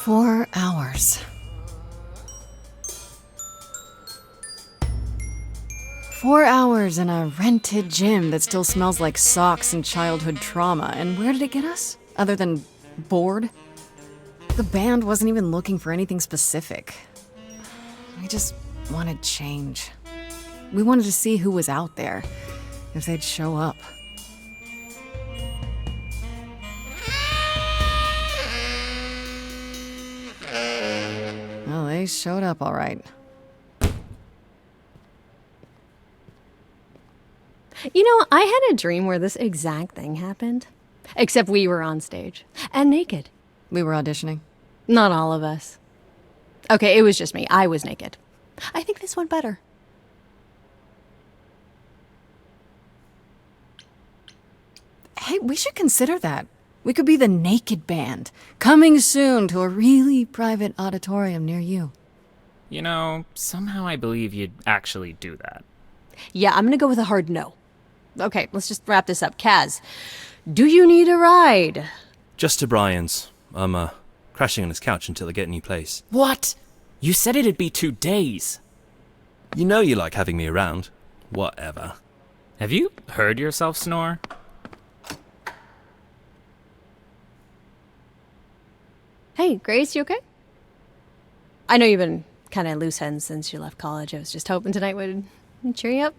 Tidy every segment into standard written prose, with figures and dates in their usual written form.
4 hours. 4 hours in a rented gym that still smells like socks and childhood trauma. And where did it get us? Other than bored? The band wasn't even looking for anything specific. We just wanted change. We wanted to see who was out there, if they'd show up. Well, they showed up all right. You know, I had a dream where this exact thing happened. Except we were on stage. And naked. We were auditioning. Not all of us. Okay, it was just me. I was naked. I think this went better. Hey, we should consider that. We could be the Naked Band, coming soon to a really private auditorium near you. You know, somehow I believe you'd actually do that. Yeah, I'm gonna go with a hard no. Okay, let's just wrap this up. Kaz, do you need a ride? Just to Brian's. I'm, crashing on his couch until I get a new place. What? You said it'd be 2 days. You know you like having me around. Whatever. Have you heard yourself snore? Hey, Grace, you okay? I know you've been kind of loose ends since you left college. I was just hoping tonight would cheer you up.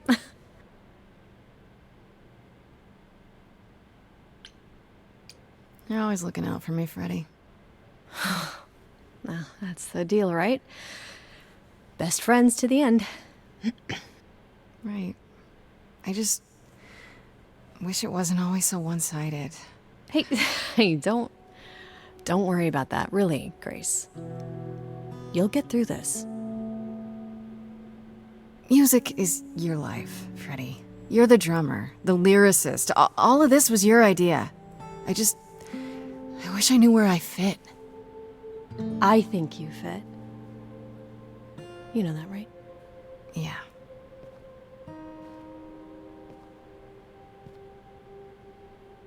You're always looking out for me, Freddie. Well, that's the deal, right? Best friends to the end. Right. I just wish it wasn't always so one-sided. Hey, don't worry about that, really, Grace. You'll get through this. Music is your life, Freddie. You're the drummer, the lyricist. All of this was your idea. I wish I knew where I fit. I think you fit. You know that, right? Yeah.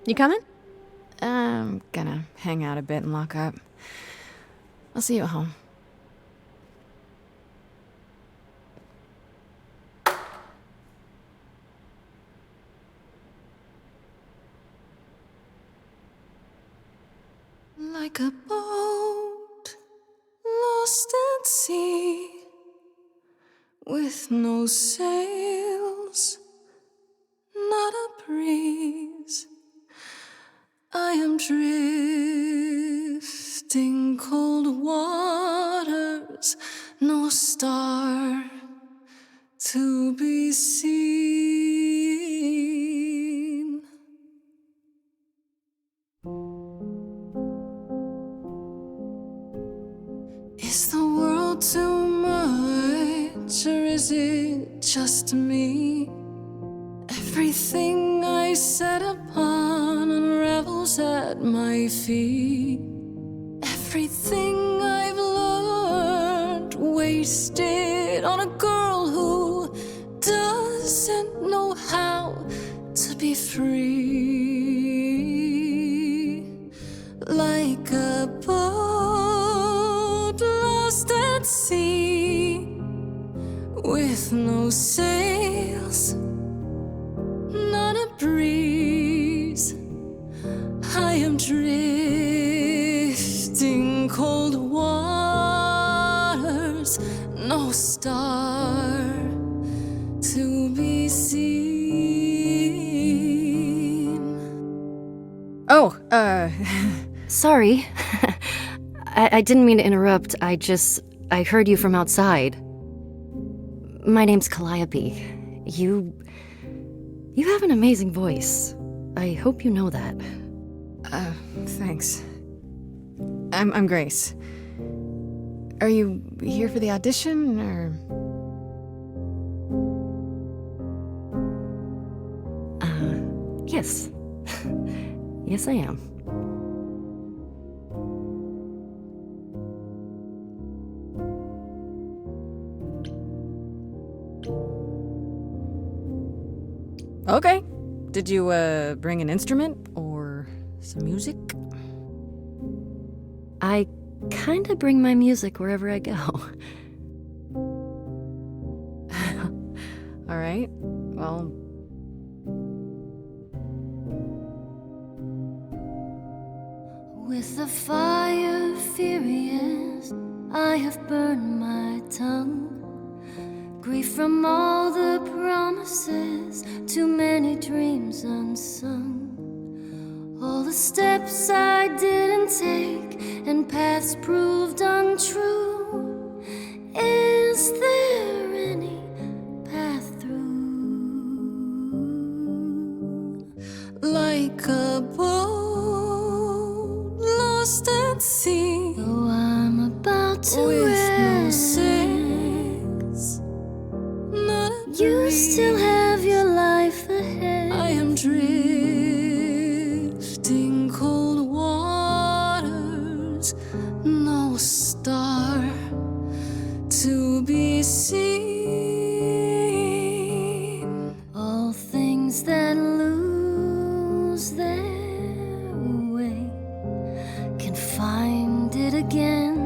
You coming? I'm gonna hang out a bit and lock up. I'll see you at home. Like a boat lost at sea, with no sails, not a breeze. I am drifting cold waters, no star to be seen. Is the world too much, or is it just me? Everything I set upon unravels at my feet. Everything I've learned wasted on a girl who doesn't know how to be free. Like a boat lost at sea, with no sails, not a breeze. I am drifting cold waters, no star to be seen. Oh, Sorry. I didn't mean to interrupt. I heard you from outside. My name's Calliope. You have an amazing voice. I hope you know that. Thanks. I'm Grace. Are you here for the audition, or? Yes. Yes, I am. Okay. Did you, bring an instrument or some music? I kinda bring my music wherever I go. All right. Well, with the fire furious, I have burned my tongue. Grief from all the promises, too many dreams unsung. All the steps I didn't take and paths proved untrue. Is there any path through? Like a boat lost at sea, Though I'm about to with no end, sails, not a you breeze. still have your life ahead. I am drifting cold waters, no star to be seen. All things that lose their way can find it again.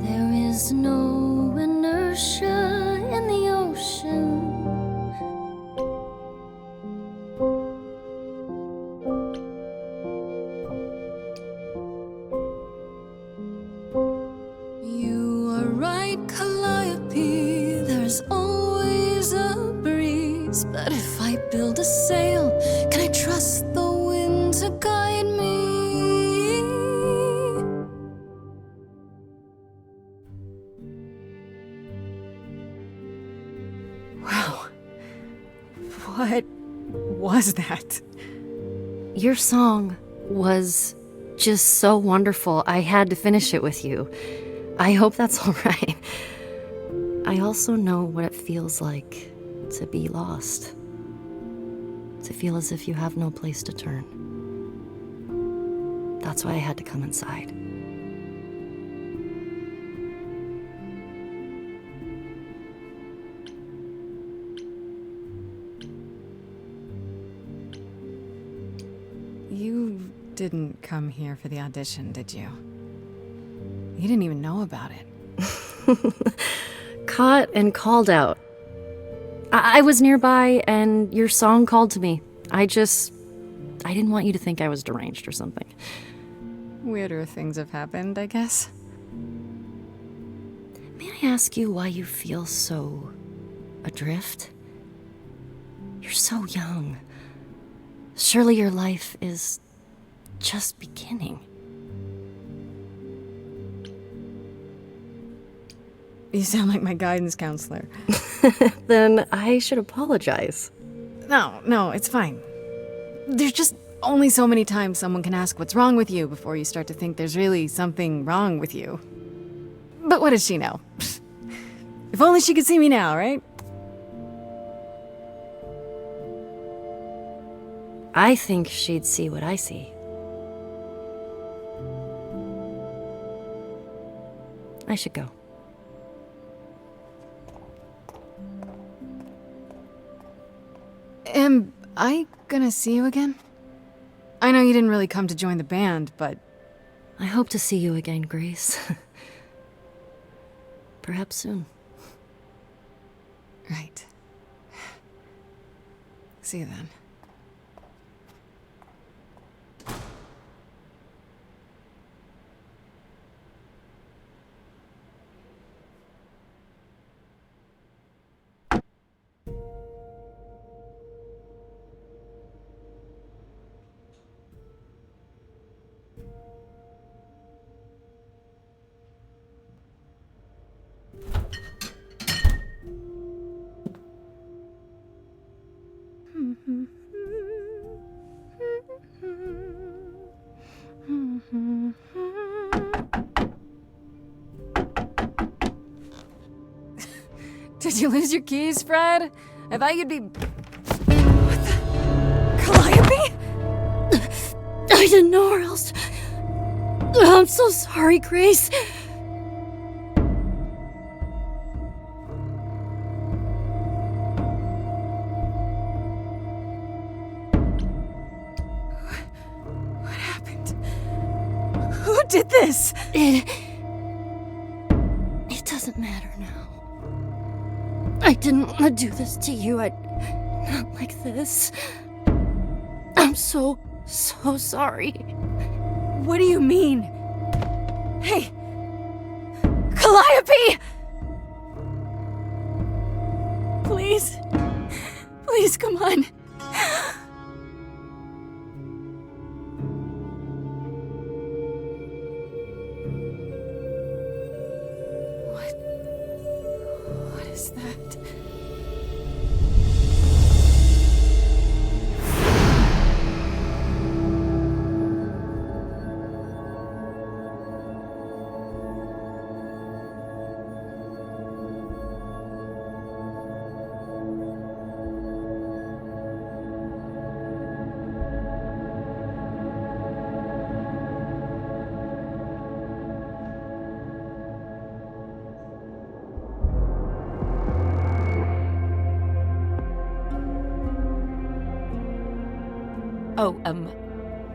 There is no inertia in the ocean. You are right, Calliope. There's always a breeze. But if I build a sail, can I trust the wind to guide me? wow. What was that? Your song was just so wonderful. I had to finish it with you. I hope that's all right. I also know what it feels like to be lost. To feel as if you have no place to turn. That's why I had to come inside. You didn't come here for the audition, did you? You didn't even know about it. Caught and called out. I was nearby and your song called to me. I didn't want you to think I was deranged or something. Weirder things have happened, I guess. May I ask you why you feel so adrift? You're so young. Surely your life is just beginning. You sound like my guidance counselor. Then I should apologize. No, it's fine. There's just only so many times someone can ask what's wrong with you before you start to think there's really something wrong with you. But what does she know? If only she could see me now, right? I think she'd see what I see. I should go. Am I gonna see you again? I know you didn't really come to join the band, but I hope to see you again, Grace. Perhaps soon. right. See you then. Did you lose your keys, Fred? I thought you'd be... What the... Calliope? I didn't know where else. I'm so sorry, Grace. What happened? Who did this? It doesn't matter now. I didn't want to do this to you. Not like this. I'm so sorry. What do you mean? Hey! Calliope! Please. Please, come on. What is that? Oh,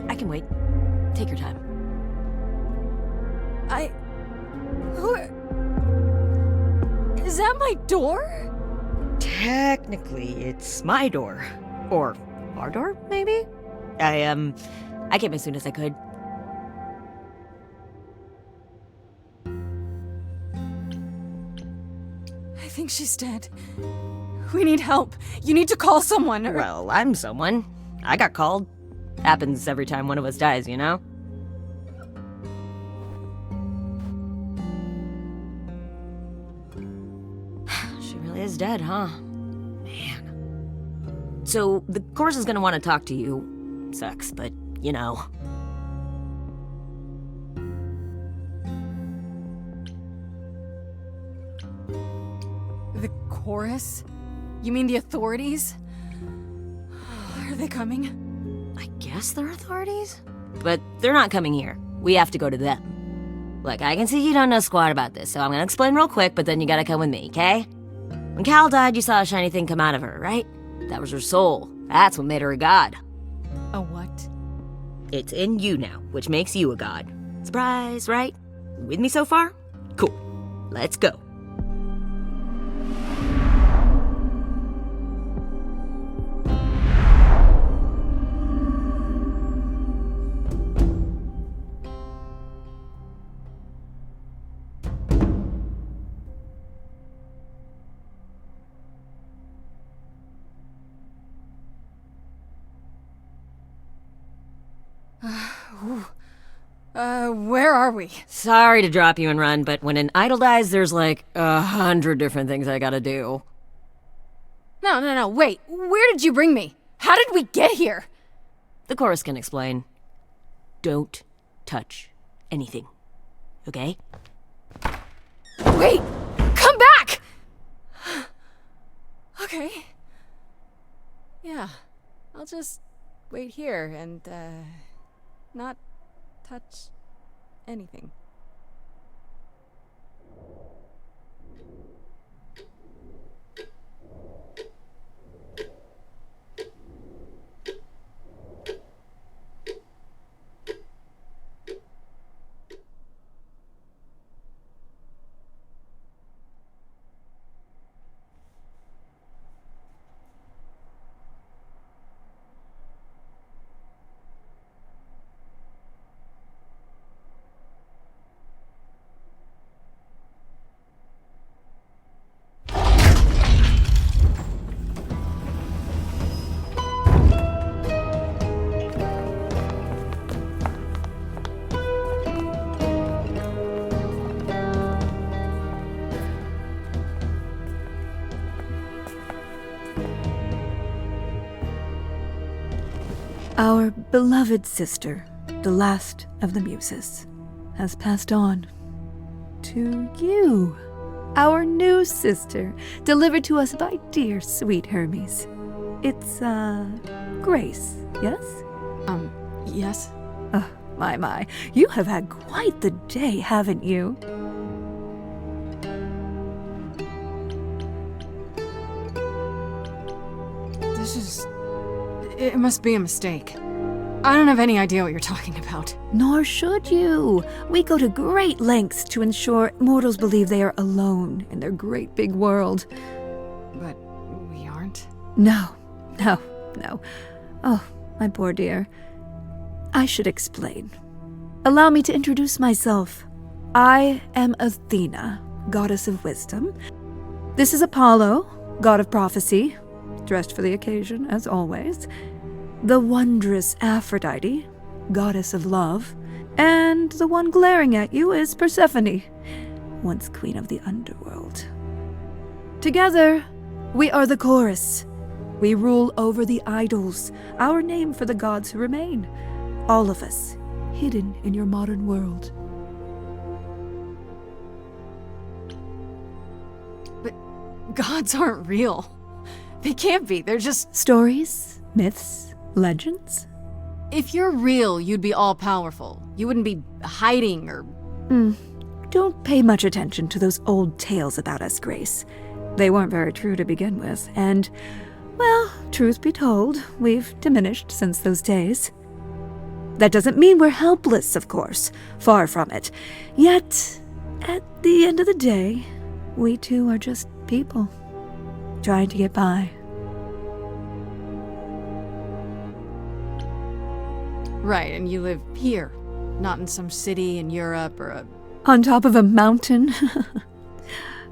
I can wait. Take your time. Is that my door? Technically, it's my door. Or our door, maybe? I came as soon as I could. I think she's dead. We need help. You need to call someone. Well, I'm someone. I got called. Happens every time one of us dies, you know? She really is dead, huh? Man. So, the course is gonna want to talk to you. Sucks, but, you know. The chorus? You mean the authorities? Are they coming? I guess they're authorities? But they're not coming here. We have to go to them. Look, I can see you don't know squat about this, so I'm gonna explain real quick, but then you gotta come with me, okay? When Cal died, you saw a shiny thing come out of her, right? That was her soul. That's what made her a god. A what? It's in you now, which makes you a god. Surprise, right? With me so far? Cool. Let's go. Where are we? Sorry to drop you and run, but when an idol dies, there's like 100 different things I gotta do. No, wait. Where did you bring me? How did we get here? The chorus can explain. Don't touch anything. Okay? Wait! Come back! Okay. Yeah. I'll just wait here and, not touch anything. Our beloved sister, the last of the Muses, has passed on to you, our new sister, delivered to us by dear sweet Hermes. It's, Grace, yes? Yes? Oh, my. You have had quite the day, haven't you? It must be a mistake. I don't have any idea what you're talking about. Nor should you. We go to great lengths to ensure mortals believe they are alone in their great big world. But we aren't? No. Oh, my poor dear. I should explain. Allow me to introduce myself. I am Athena, goddess of wisdom. This is Apollo, god of prophecy, dressed for the occasion, as always. The wondrous Aphrodite, goddess of love. And the one glaring at you is Persephone, once queen of the underworld. Together, we are the chorus. We rule over the idols, our name for the gods who remain. All of us, hidden in your modern world. But gods aren't real. They can't be. They're just... Stories, myths, legends. If you're real, you'd be all-powerful. You wouldn't be hiding or... Don't pay much attention to those old tales about us, Grace. They weren't very true to begin with, and, well, truth be told, we've diminished since those days. That doesn't mean we're helpless, of course. Far from it. Yet, at the end of the day, we too are just people, trying to get by. Right, and you live here, not in some city in Europe or a... On top of a mountain?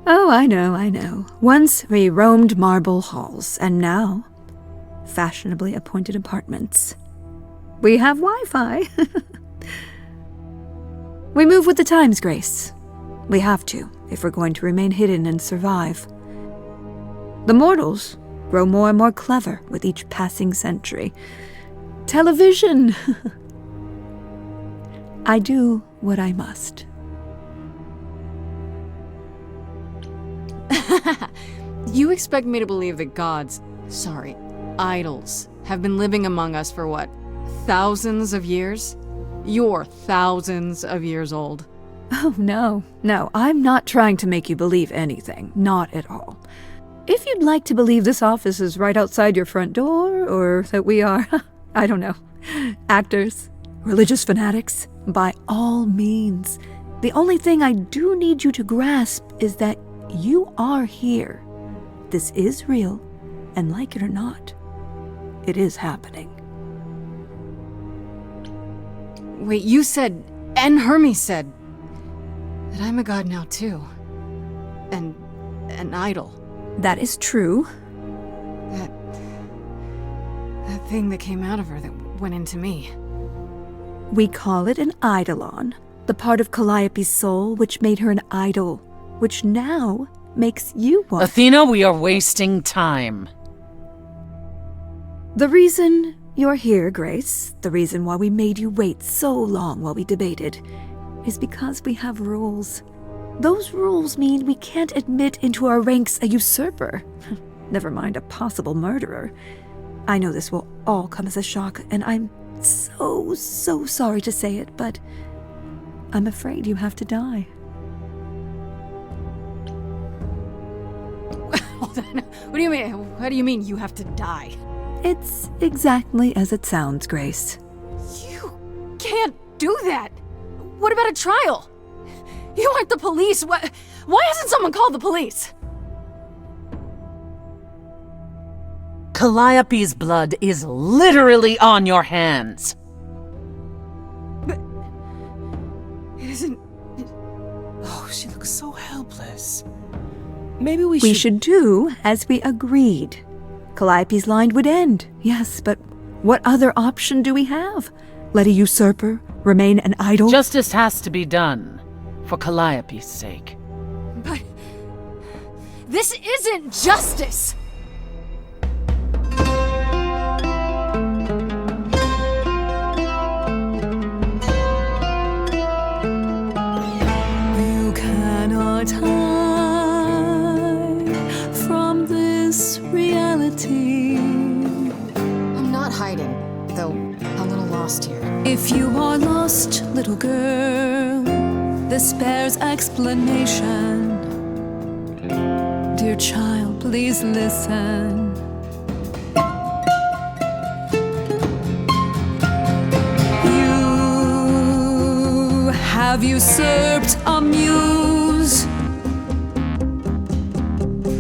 Oh, I know. Once we roamed marble halls, and now, fashionably appointed apartments. We have Wi-Fi. We move with the times, Grace. We have to, if we're going to remain hidden and survive. The mortals grow more and more clever with each passing century. Television! I do what I must. You expect me to believe that idols, have been living among us for what, thousands of years? You're thousands of years old. Oh, no, I'm not trying to make you believe anything. Not at all. If you'd like to believe this office is right outside your front door, or that we are, I don't know, actors, religious fanatics, by all means. The only thing I do need you to grasp is that you are here. This is real, and like it or not, it is happening. Wait, you said, and Hermes said, that I'm a god now too. And an idol. That is true. That thing that came out of her that went into me. We call it an eidolon, the part of Calliope's soul which made her an idol, which now makes you one. Athena, we are wasting time. The reason you're here, Grace, the reason why we made you wait so long while we debated, is because we have rules. Those rules mean we can't admit into our ranks a usurper, never mind a possible murderer. I know this will all come as a shock, and I'm so sorry to say it, but I'm afraid you have to die. Hold on. What do you mean? What do you mean you have to die? It's exactly as it sounds, Grace. You can't do that. What about a trial? You aren't the police. Why hasn't someone called the police? Calliope's blood is literally on your hands. But it isn't... Oh, she looks so helpless. Maybe we should do as we agreed. Calliope's line would end, yes, but what other option do we have? Let a usurper remain an idol? Justice has to be done, for Calliope's sake. But this isn't justice! You cannot hide from this reality. I'm not hiding, though a little lost here. If you are lost, little girl, this bears explanation. Dear child, please listen. have usurped a muse.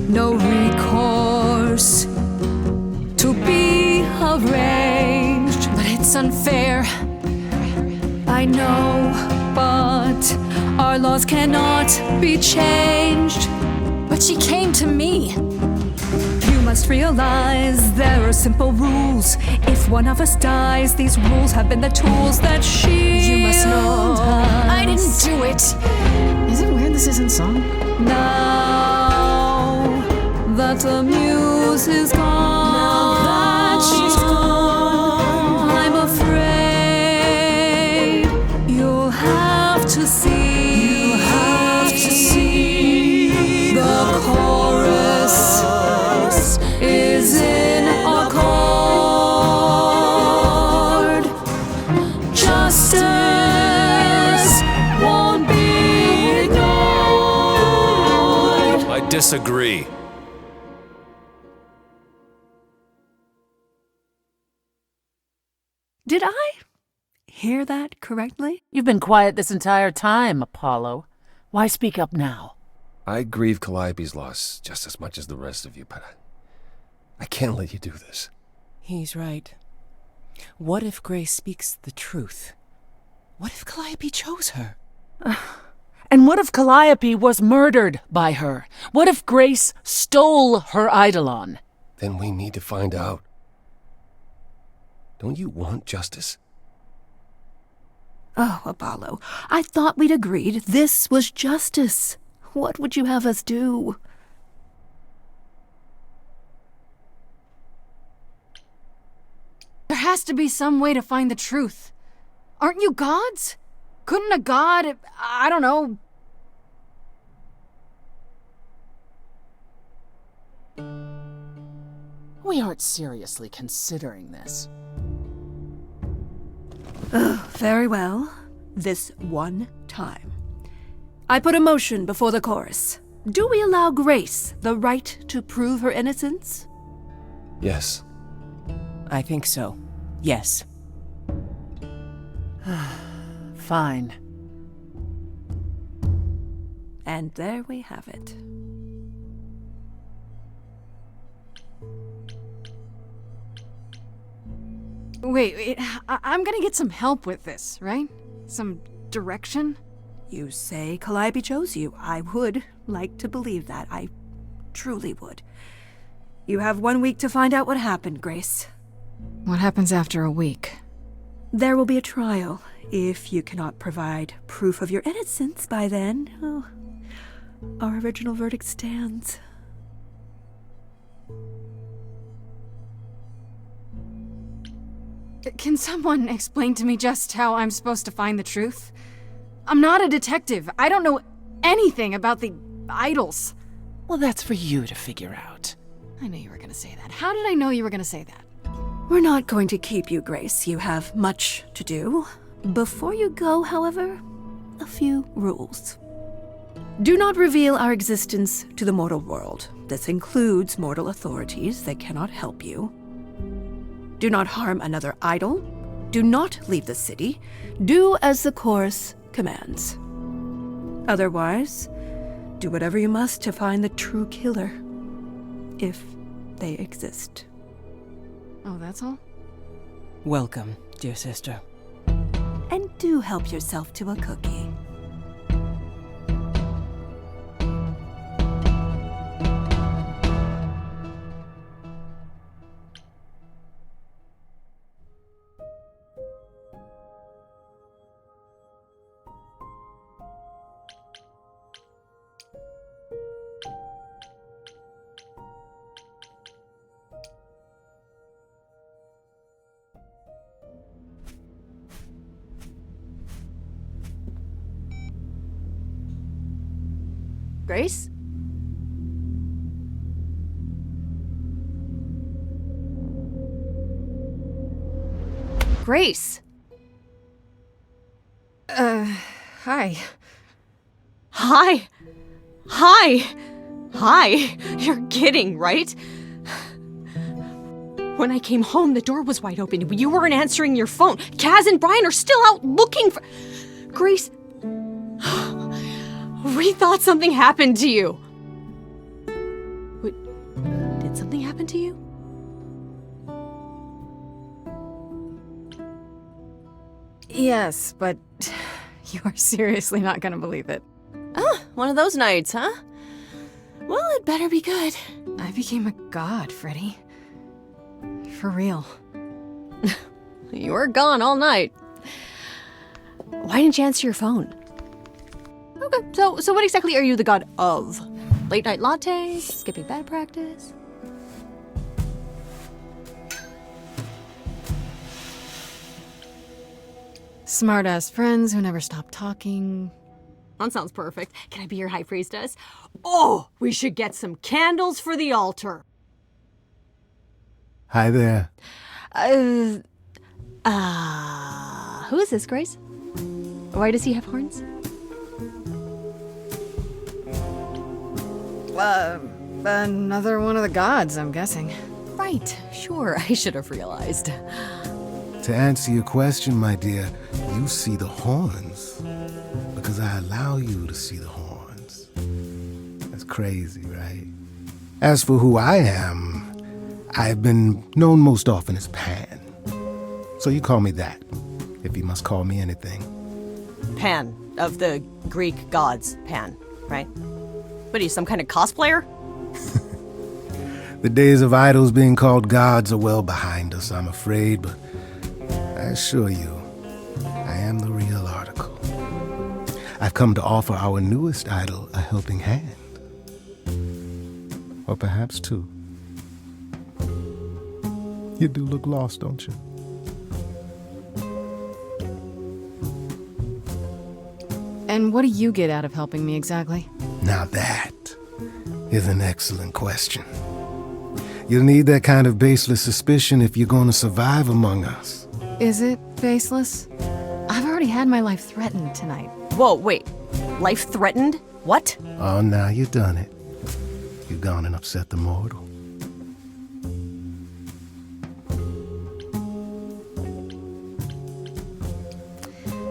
No recourse to be arranged. But it's unfair. I know, but our laws cannot be changed. But she came to me. You must realize there are simple rules. If one of us dies, these rules have been the tools that shield You must know I didn't us. do it. Is it weird this isn't song? Now that the muse is gone, Now that she's gone, I'm afraid you'll have to see. You'll have to see the chorus is in accord. Justice won't be ignored. I disagree. Did I hear that correctly? You've been quiet this entire time, Apollo. Why speak up now? I grieve Calliope's loss just as much as the rest of you, but I can't let you do this. He's right. What if Grace speaks the truth? What if Calliope chose her? And what if Calliope was murdered by her? What if Grace stole her eidolon? Then we need to find out. Don't you want justice? Oh, Apollo, I thought we'd agreed this was justice. What would you have us do? There has to be some way to find the truth. Aren't you gods? Couldn't a god, I don't know... We aren't seriously considering this. Very well. This one time. I put a motion before the chorus. Do we allow Grace the right to prove her innocence? Yes. I think so. Yes. Fine. And there we have it. Wait, I'm gonna get some help with this, right? Some direction? You say Calliope chose you. I would like to believe that. I truly would. You have 1 week to find out what happened, Grace. What happens after a week? There will be a trial. If you cannot provide proof of your innocence by then, our original verdict stands. Can someone explain to me just how I'm supposed to find the truth? I'm not a detective. I don't know anything about the idols. Well, that's for you to figure out. I knew you were gonna say that. How did I know you were gonna say that? We're not going to keep you, Grace. You have much to do. Before you go, however, a few rules. Do not reveal our existence to the mortal world. This includes mortal authorities that cannot help you. Do not harm another idol. Do not leave the city. Do as the chorus commands. Otherwise, do whatever you must to find the true killer, if they exist. Oh, that's all? Welcome, dear sister. And do help yourself to a cookie. Grace? Grace! Hi. Hi! Hi! Hi! You're kidding, right? When I came home, the door was wide open. You weren't answering your phone. Kaz and Brian are still out looking for... Grace, We thought something happened to you. Wait, did something happen to you? Yes, but you are seriously not gonna believe it. Ah, one of those nights, huh? Well, it better be good. I became a god, Freddie. For real. You were gone all night. Why didn't you answer your phone? Okay, so what exactly are you the god of? Late night lattes? Skipping bad practice? Smart-ass friends who never stop talking. That sounds perfect. Can I be your high priestess? Oh, we should get some candles for the altar. Hi there. Who is this, Grace? Why does he have horns? Another one of the gods, I'm guessing. Right, sure, I should have realized. To answer your question, my dear, you see the horns because I allow you to see the horns. That's crazy, right? As for who I am, I've been known most often as Pan. So you call me that, if you must call me anything. Pan, of the Greek gods, Pan, right? What are you, some kind of cosplayer? The days of idols being called gods are well behind us, I'm afraid, but I assure you, I am the real article. I've come to offer our newest idol a helping hand. Or perhaps two. You do look lost, don't you? And what do you get out of helping me exactly? Now that is an excellent question. You'll need that kind of baseless suspicion if you're going to survive among us. Is it baseless? I've already had my life threatened tonight. Whoa, wait. Life threatened? What? Oh, now you've done it. You've gone and upset the mortal.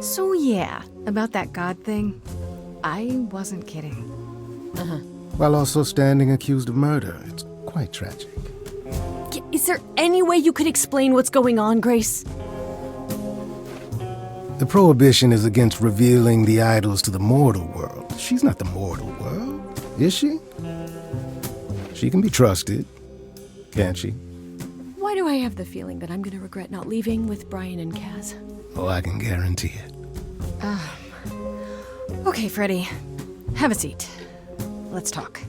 So yeah, about that god thing, I wasn't kidding. While also standing accused of murder. It's quite tragic. Is there any way you could explain what's going on, Grace? The prohibition is against revealing the idols to the mortal world. She's not the mortal world, is she? She can be trusted, can't she? Why do I have the feeling that I'm gonna regret not leaving with Brian and Kaz? Oh, I can guarantee it. Okay, Freddie, have a seat. Let's talk.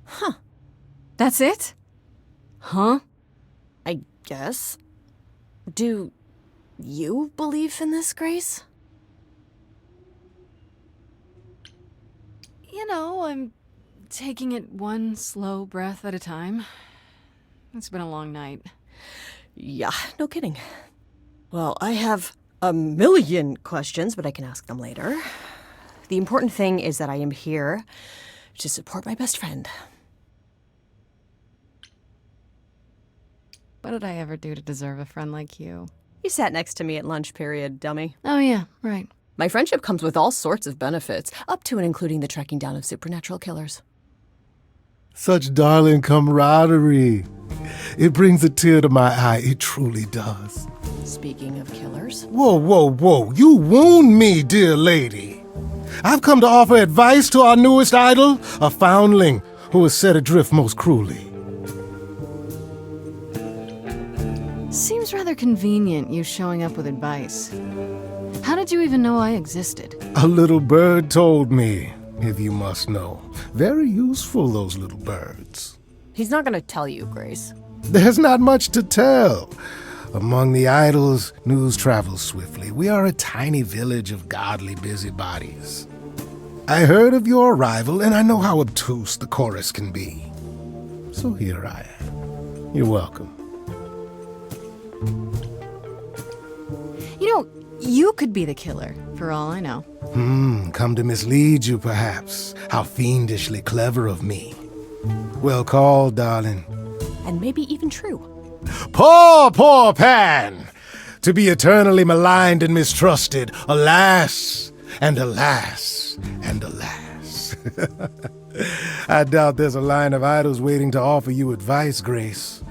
Huh. That's it? Huh? I guess. Do you believe in this, Grace? You know, I'm taking it one slow breath at a time. It's been a long night. Yeah, no kidding. Well, I have a million questions, but I can ask them later. The important thing is that I am here to support my best friend. What did I ever do to deserve a friend like you? You sat next to me at lunch period, dummy. Oh yeah, right. My friendship comes with all sorts of benefits, up to and including the tracking down of supernatural killers. Such darling camaraderie. It brings a tear to my eye. It truly does. Speaking of killers. Whoa, whoa, whoa. You wound me, dear lady. I've come to offer advice to our newest idol, a foundling who was set adrift most cruelly. Seems rather convenient, you showing up with advice. How did you even know I existed? A little bird told me, if you must know. Very useful, those little birds. He's not gonna tell you, Grace. There's not much to tell. Among the idols, news travels swiftly. We are a tiny village of godly busybodies. I heard of your arrival, and I know how obtuse the chorus can be. So here I am. You're welcome. You know, you could be the killer, for all I know. Come to mislead you, perhaps. How fiendishly clever of me. Well called, darling. And maybe even true. Poor Pan! To be eternally maligned and mistrusted, alas, and alas, and alas. I doubt there's a line of idols waiting to offer you advice, Grace.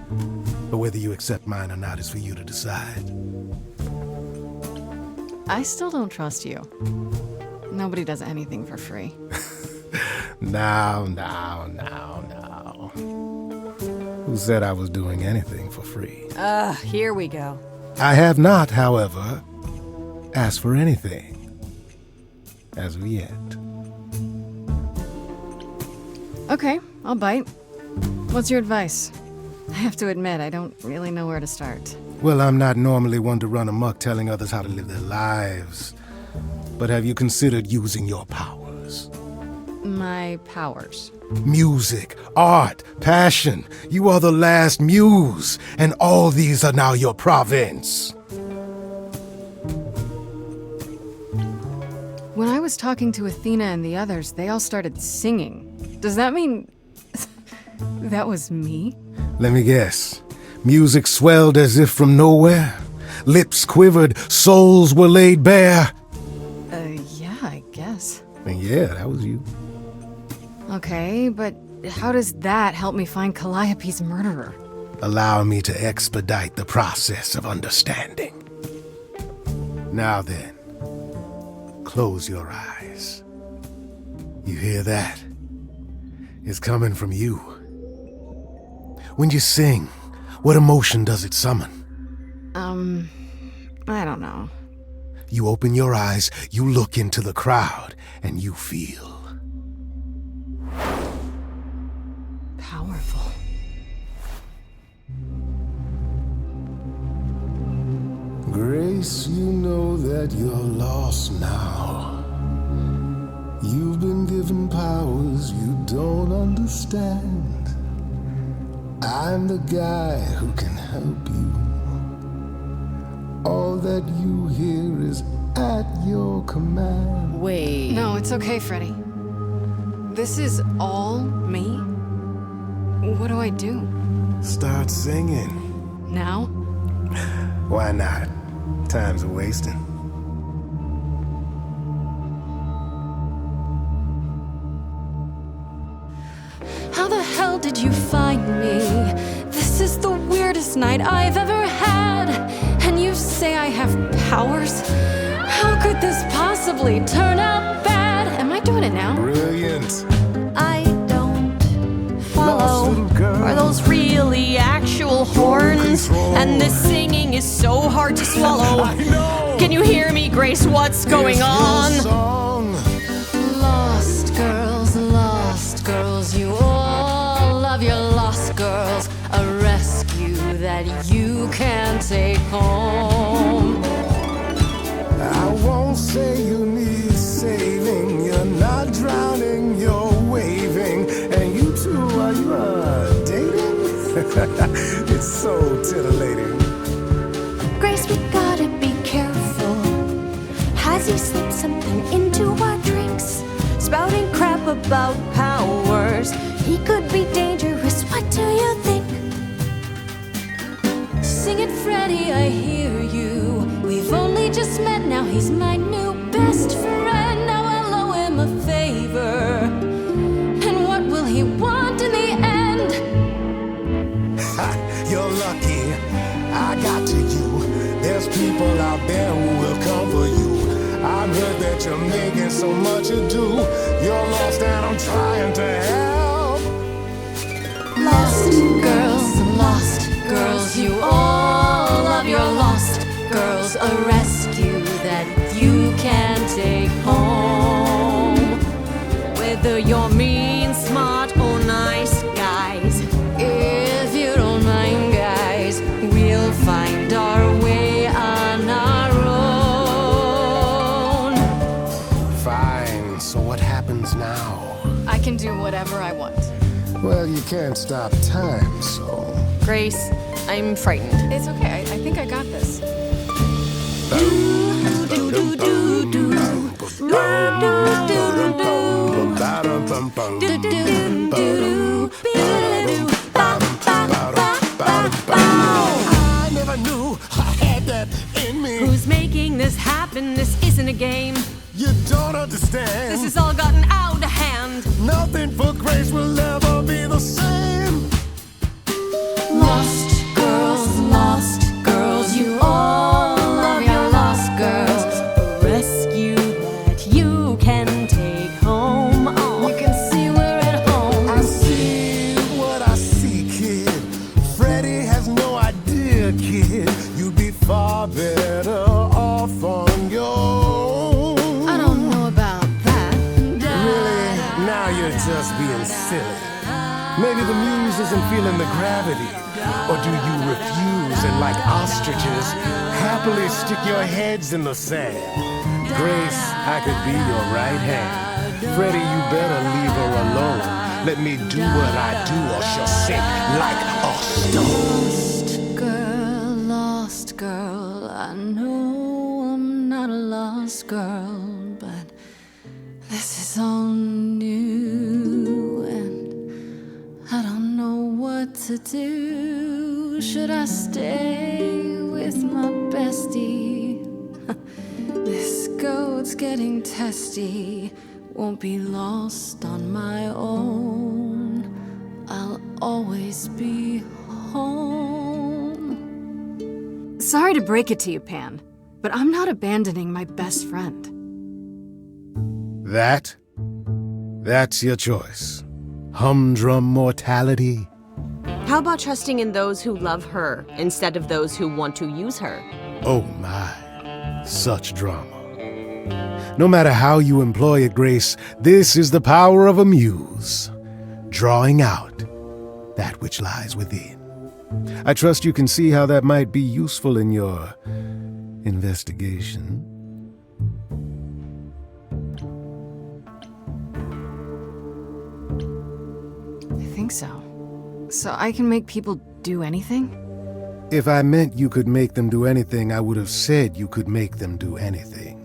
But whether you accept mine or not is for you to decide. I still don't trust you. Nobody does anything for free. Now. Who said I was doing anything for free? Here we go. I have not, however, asked for anything. As of yet. Okay, I'll bite. What's your advice? I have to admit, I don't really know where to start. Well, I'm not normally one to run amok telling others how to live their lives. But have you considered using your powers? My powers. Music, art, passion. You are the last muse, and all these are now your province. When I was talking to Athena and the others, they all started singing. Does that mean that was me? Let me guess. Music swelled as if from nowhere. Lips quivered, souls were laid bare. Yeah, I guess. And yeah, that was you. Okay, but how does that help me find Calliope's murderer? Allow me to expedite the process of understanding. Now then, close your eyes. You hear that? It's coming from you. When you sing, what emotion does it summon? I don't know. You open your eyes, you look into the crowd, and you feel powerful. Grace, you know that you're lost now. You've been given powers you don't understand. I'm the guy who can help you. All that you hear is at your command. Wait. No, it's okay, Freddie. This is all me? What do I do? Start singing. Now? Why not? Time's a wasting. How the hell did you find me? This is the weirdest night I've ever had. And you say I have powers? How could this possibly turn out bad? Am I doing it now? Brilliant. I don't follow. Are those really actual horns? And this singing is so hard to swallow. I know. Can you hear me, Grace? What's going on? Lost girls, you all love your lost girls. A rescue that you can take home. I won't say you need saving. You're not drowning, you're waving. And you two, are you dating? It's so titillating. Grace, we gotta be careful. Has he slipped something into our drinks? Spouting crap about powers. He could be dangerous, what do you think? Sing it, Freddie, I hear you. We've only just met, now he's my new best friend. Now I'll owe him a favor. And what will he want in the end? You're lucky I got to you. There's people out there who will come for you. I've heard that you're making so much ado. You're lost and I'm trying to help. Lost girls, you all love your lost girls. A rescue that you can take home. Whether you're mean, smart, or nice, guys. If you don't mind, guys, we'll find our way on our own. Fine, so what happens now? I can do whatever I want. Well, you can't stop time, so... Grace, I'm frightened. It's okay, I think I got this. you're just being silly. Maybe the muse isn't feeling the gravity. Or do you refuse and, like ostriches, happily stick your heads in the sand? Grace, I could be your right hand. Freddie, you better leave her alone. Let me do what I do or she'll sink like a stone. Lost girl, I know I'm not a lost girl, but this is all new and I don't know what to do. Should I stay with my bestie? This goat's getting testy. Won't be lost on my own. I'll always be home. Sorry to break it to you, Pan, but I'm not abandoning my best friend. That's your choice. Humdrum mortality. How about trusting in those who love her instead of those who want to use her? Oh my, such drama. No matter how you employ it, Grace, this is the power of a muse, drawing out that which lies within. I trust you can see how that might be useful in your investigation. I think so. So I can make people do anything? If I meant you could make them do anything, I would have said you could make them do anything.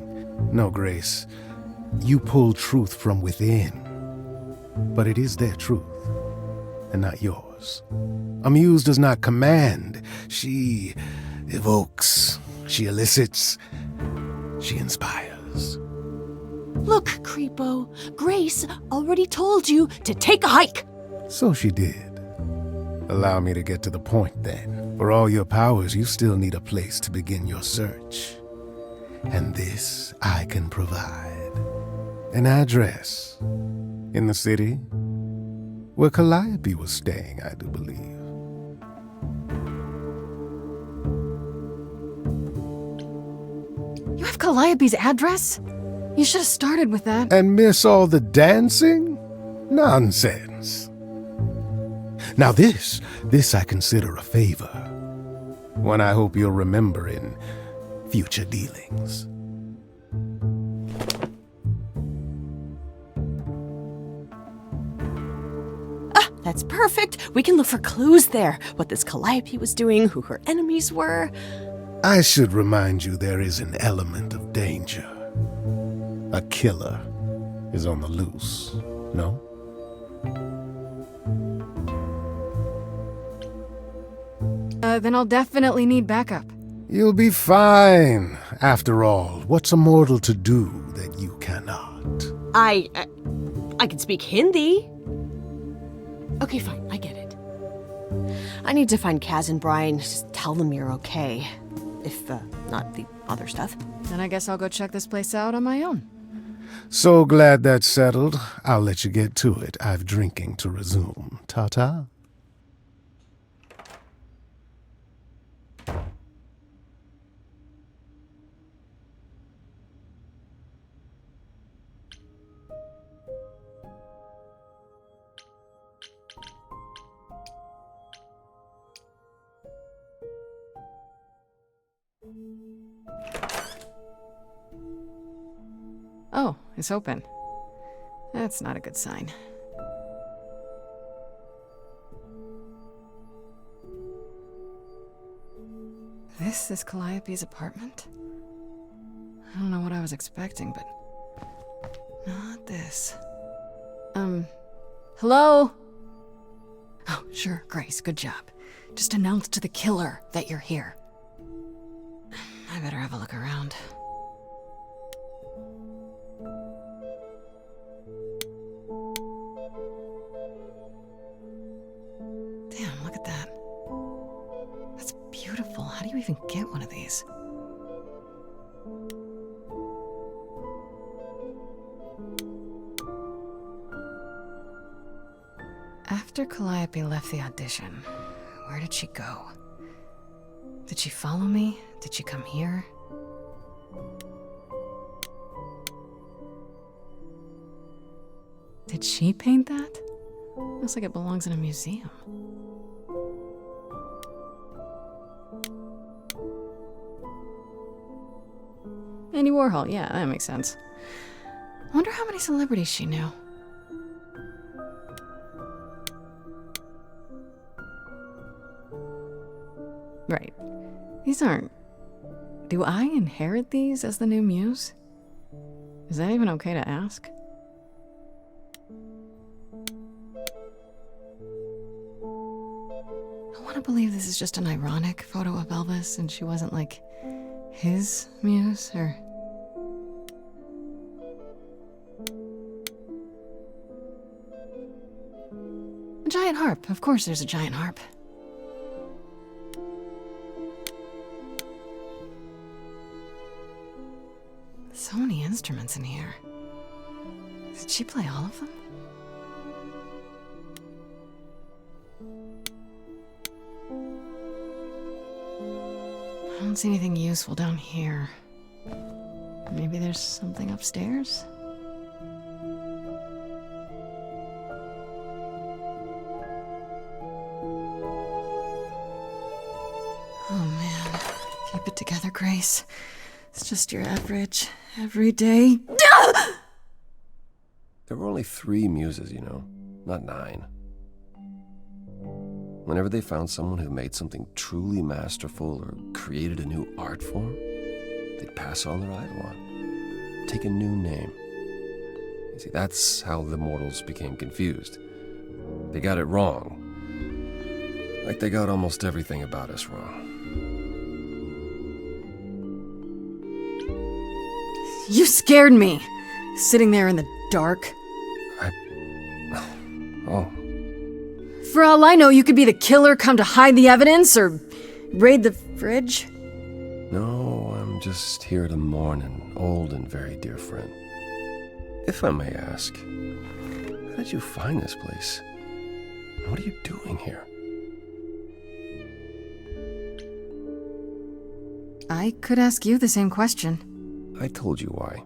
No, Grace. You pull truth from within. But it is their truth, and not yours. A muse does not command. She evokes. She elicits. She inspires. Look, Creepo, Grace already told you to take a hike. So she did. Allow me to get to the point, then. For all your powers, you still need a place to begin your search. And this I can provide. An address in the city where Calliope was staying, I do believe. You have Calliope's address? You should have started with that. And miss all the dancing? Nonsense. Now this I consider a favor. One I hope you'll remember in future dealings. That's perfect. We can look for clues there. What this Calliope was doing, who her enemies were. I should remind you there is an element of danger. A killer is on the loose, no? Then I'll definitely need backup. You'll be fine. After all, what's a mortal to do that you cannot? I can speak Hindi. Okay, fine, I get it. I need to find Kaz and Brian. Just tell them you're okay. If, not the other stuff. Then I guess I'll go check this place out on my own. So glad that's settled. I'll let you get to it. I've drinking to resume. Ta-ta. Oh, it's open. That's not a good sign. This is Calliope's apartment? I don't know what I was expecting, but not this. Hello? Oh, sure, Grace, good job. Just announce to the killer that you're here. I better have a look around. Damn, look at that. That's beautiful. How do you even get one of these? After Calliope left the audition, where did she go? Did she follow me? Did she come here? Did she paint that? Looks like it belongs in a museum. Andy Warhol, yeah, that makes sense. I wonder how many celebrities she knew. Right. These aren't... Do I inherit these as the new muse? Is that even okay to ask? I want to believe this is just an ironic photo of Elvis and she wasn't like his muse or... A giant harp. Of course there's a giant harp. So many instruments in here. Did she play all of them? I don't see anything useful down here. Maybe there's something upstairs? Oh man, keep it together, Grace. It's just your average, everyday... There were only 3 muses, you know, not 9. Whenever they found someone who made something truly masterful or created a new art form, they'd pass on their idol on, take a new name. You see, that's how the mortals became confused. They got it wrong. Like they got almost everything about us wrong. You scared me! Sitting there in the dark. Oh. For all I know, you could be the killer come to hide the evidence or raid the fridge. No, I'm just here to mourn an old and very dear friend. If I may ask, how did you find this place? What are you doing here? I could ask you the same question. I told you why.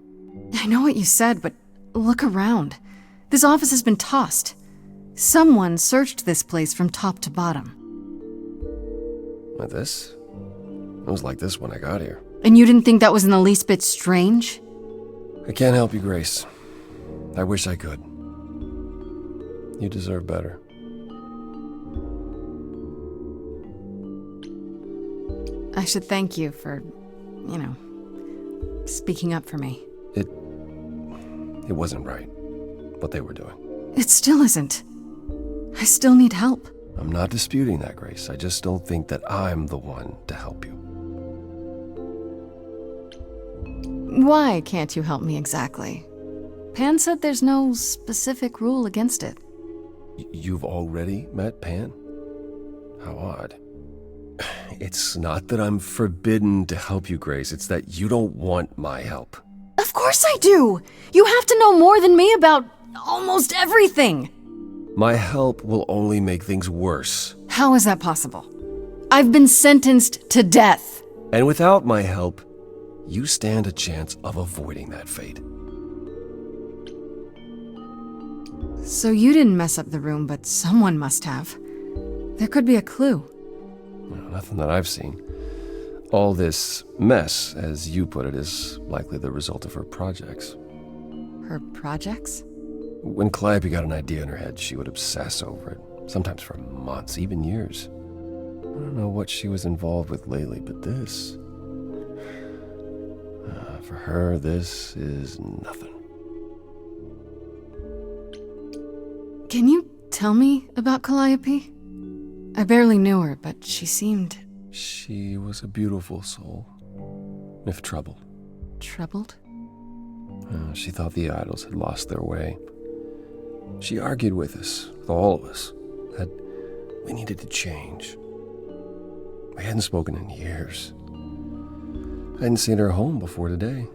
I know what you said, but look around. This office has been tossed. Someone searched this place from top to bottom. Like this? It was like this when I got here. And you didn't think that was in the least bit strange? I can't help you, Grace. I wish I could. You deserve better. I should thank you for, speaking up for me. It wasn't right, what they were doing. It still isn't. I still need help. I'm not disputing that, Grace. I just don't think that I'm the one to help you. Why can't you help me exactly? Pan said there's no specific rule against it. You've already met Pan? How odd. It's not that I'm forbidden to help you, Grace. It's that you don't want my help. Of course I do! You have to know more than me about almost everything! My help will only make things worse. How is that possible? I've been sentenced to death. And without my help, you stand a chance of avoiding that fate. So you didn't mess up the room, but someone must have. There could be a clue. Well, nothing that I've seen. All this mess, as you put it, is likely the result of her projects. Her projects? When Calliope got an idea in her head, she would obsess over it, sometimes for months, even years. I don't know what she was involved with lately, but this... for her, this is nothing. Can you tell me about Calliope? I barely knew her, but she seemed... She was a beautiful soul, if troubled. Troubled? She thought the idols had lost their way. She argued with us, with all of us, that we needed to change. We hadn't spoken in years. I hadn't seen her home before today.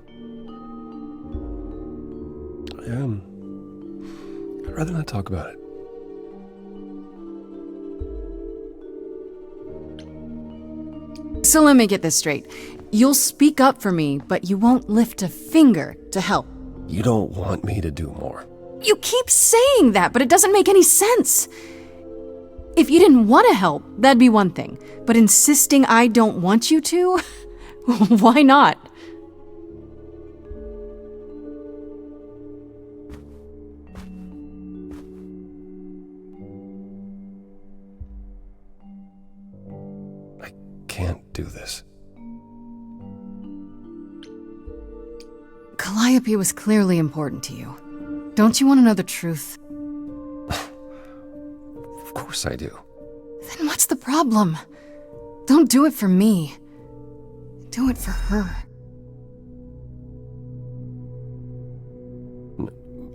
I'd rather not talk about it. So let me get this straight. You'll speak up for me, but you won't lift a finger to help. You don't want me to do more. You keep saying that, but it doesn't make any sense. If you didn't want to help, that'd be one thing. But insisting I don't want you to? Why not? I can't do this. Calliope was clearly important to you. Don't you want to know the truth? Of course I do. Then what's the problem? Don't do it for me. Do it for her.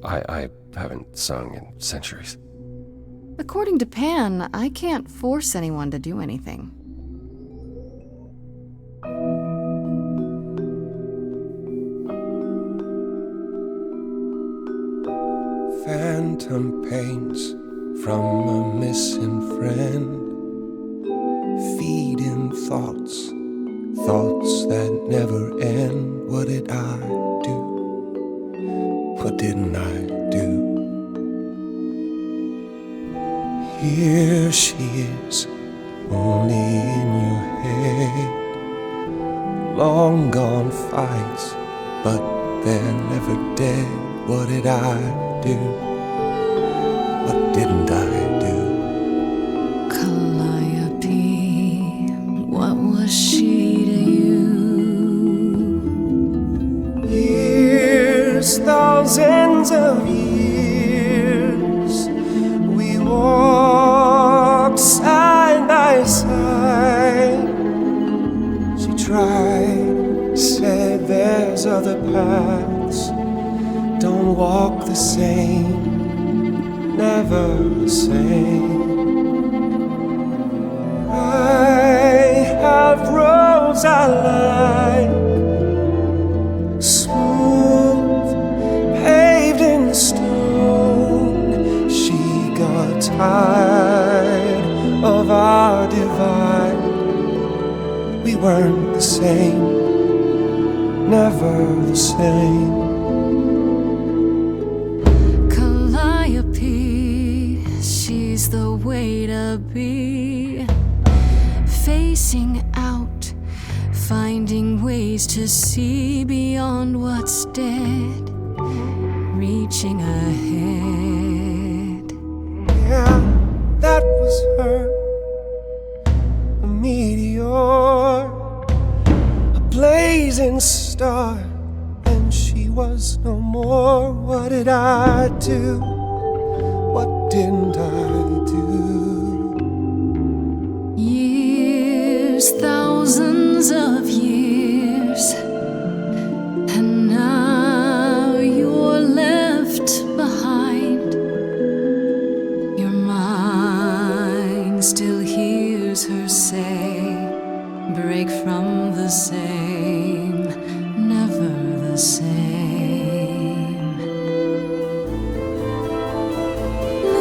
I haven't sung in centuries. According to Pan, I can't force anyone to do anything. Phantom pains from a missing friend, feeding thoughts that never end. What did I do? What didn't I do? Here she is, only in your head. Long gone fights, but they're never dead. What did I do? What didn't I do? Calliope, what was she to you? Years, thousands of years, we walked side by side. She tried, said there's other paths. Don't walk the same, never the same. I have roads I like, smooth, paved in stone. She got tired of our divide. We weren't the same, never the same. She's the way to be, facing out, finding ways to see beyond what's dead, reaching ahead. Yeah, that was her, a meteor, a blazing star, and she was no more. What did I do? What didn't I do? Years, thousands of years, and now you're left behind. Your mind still hears her say, break from the same, never the same.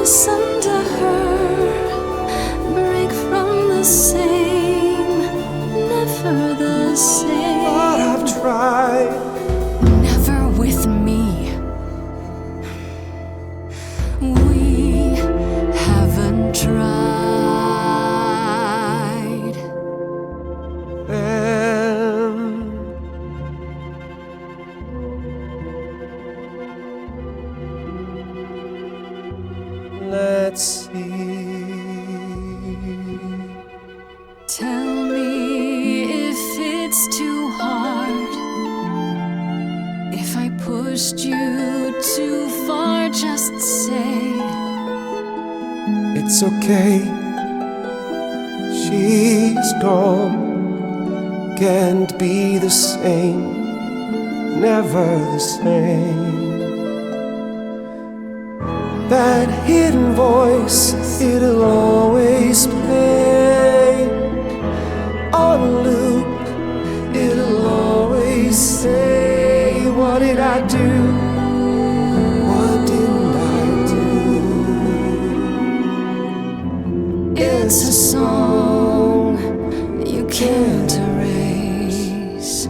Listen to her, break from the same, never the same. But I've tried. Never with me. We haven't tried. Then let's see. Tell me if it's too hard, if I pushed you too far, just say It's okay. She's gone. Can't be the same. Never the same. That hidden voice, it'll always play on a loop. It'll always say, what did I do? What didn't I do? it's a song you can't erase,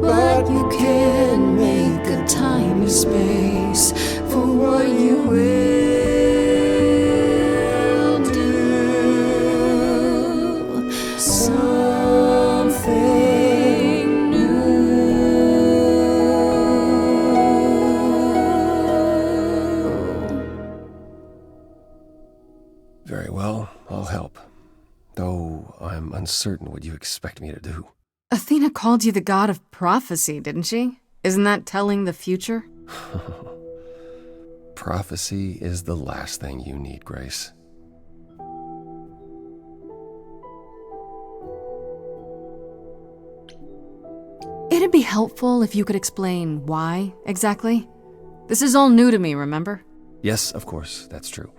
but you can make a tiny space for what you Very well, I'll help. Though I'm uncertain what you expect me to do. Athena called you the god of prophecy, didn't she? Isn't that telling the future? Prophecy is the last thing you need, Grace. It'd be helpful if you could explain why, exactly. This is all new to me, remember? Yes, of course, that's true.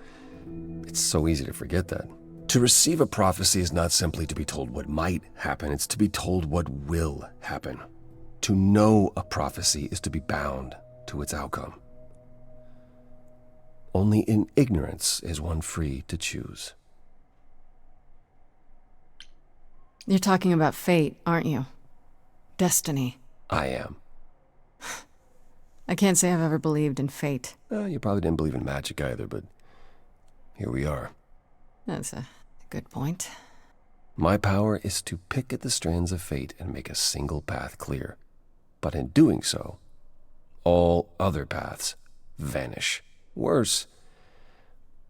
It's so easy to forget that. To receive a prophecy is not simply to be told what might happen, it's to be told what will happen. To know a prophecy is to be bound to its outcome. Only in ignorance is one free to choose. You're talking about fate, aren't you? Destiny. I am. I can't say I've ever believed in fate. You probably didn't believe in magic either, but here we are. That's a good point. My power is to pick at the strands of fate and make a single path clear. But in doing so, all other paths vanish. Worse,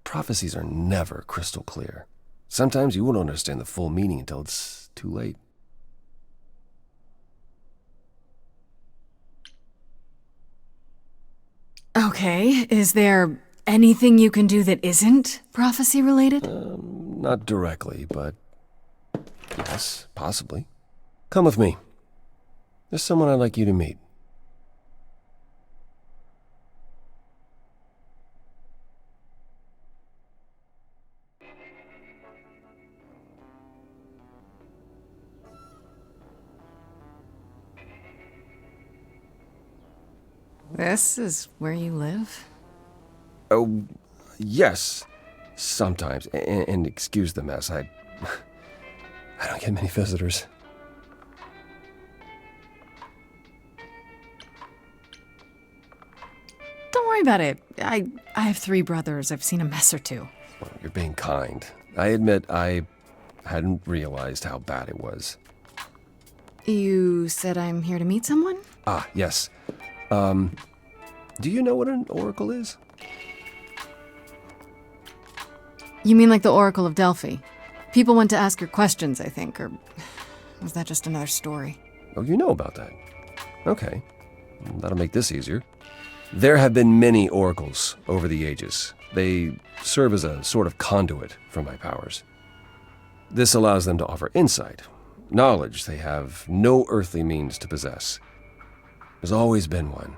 prophecies are never crystal clear. Sometimes you won't understand the full meaning until it's too late. Okay, is there anything you can do that isn't prophecy-related? Not directly, but yes, possibly. Come with me. There's someone I'd like you to meet. This is where you live? Oh, yes. Sometimes. And excuse the mess. I don't get many visitors. Don't worry about it. I have 3 brothers. I've seen a mess or two. Well, you're being kind. I admit I hadn't realized how bad it was. You said I'm here to meet someone? Ah, yes. Do you know what an oracle is? You mean like the Oracle of Delphi? People went to ask her questions, I think, or was that just another story? Oh, you know about that. Okay. That'll make this easier. There have been many oracles over the ages. They serve as a sort of conduit for my powers. This allows them to offer insight, knowledge they have no earthly means to possess. There's always been one.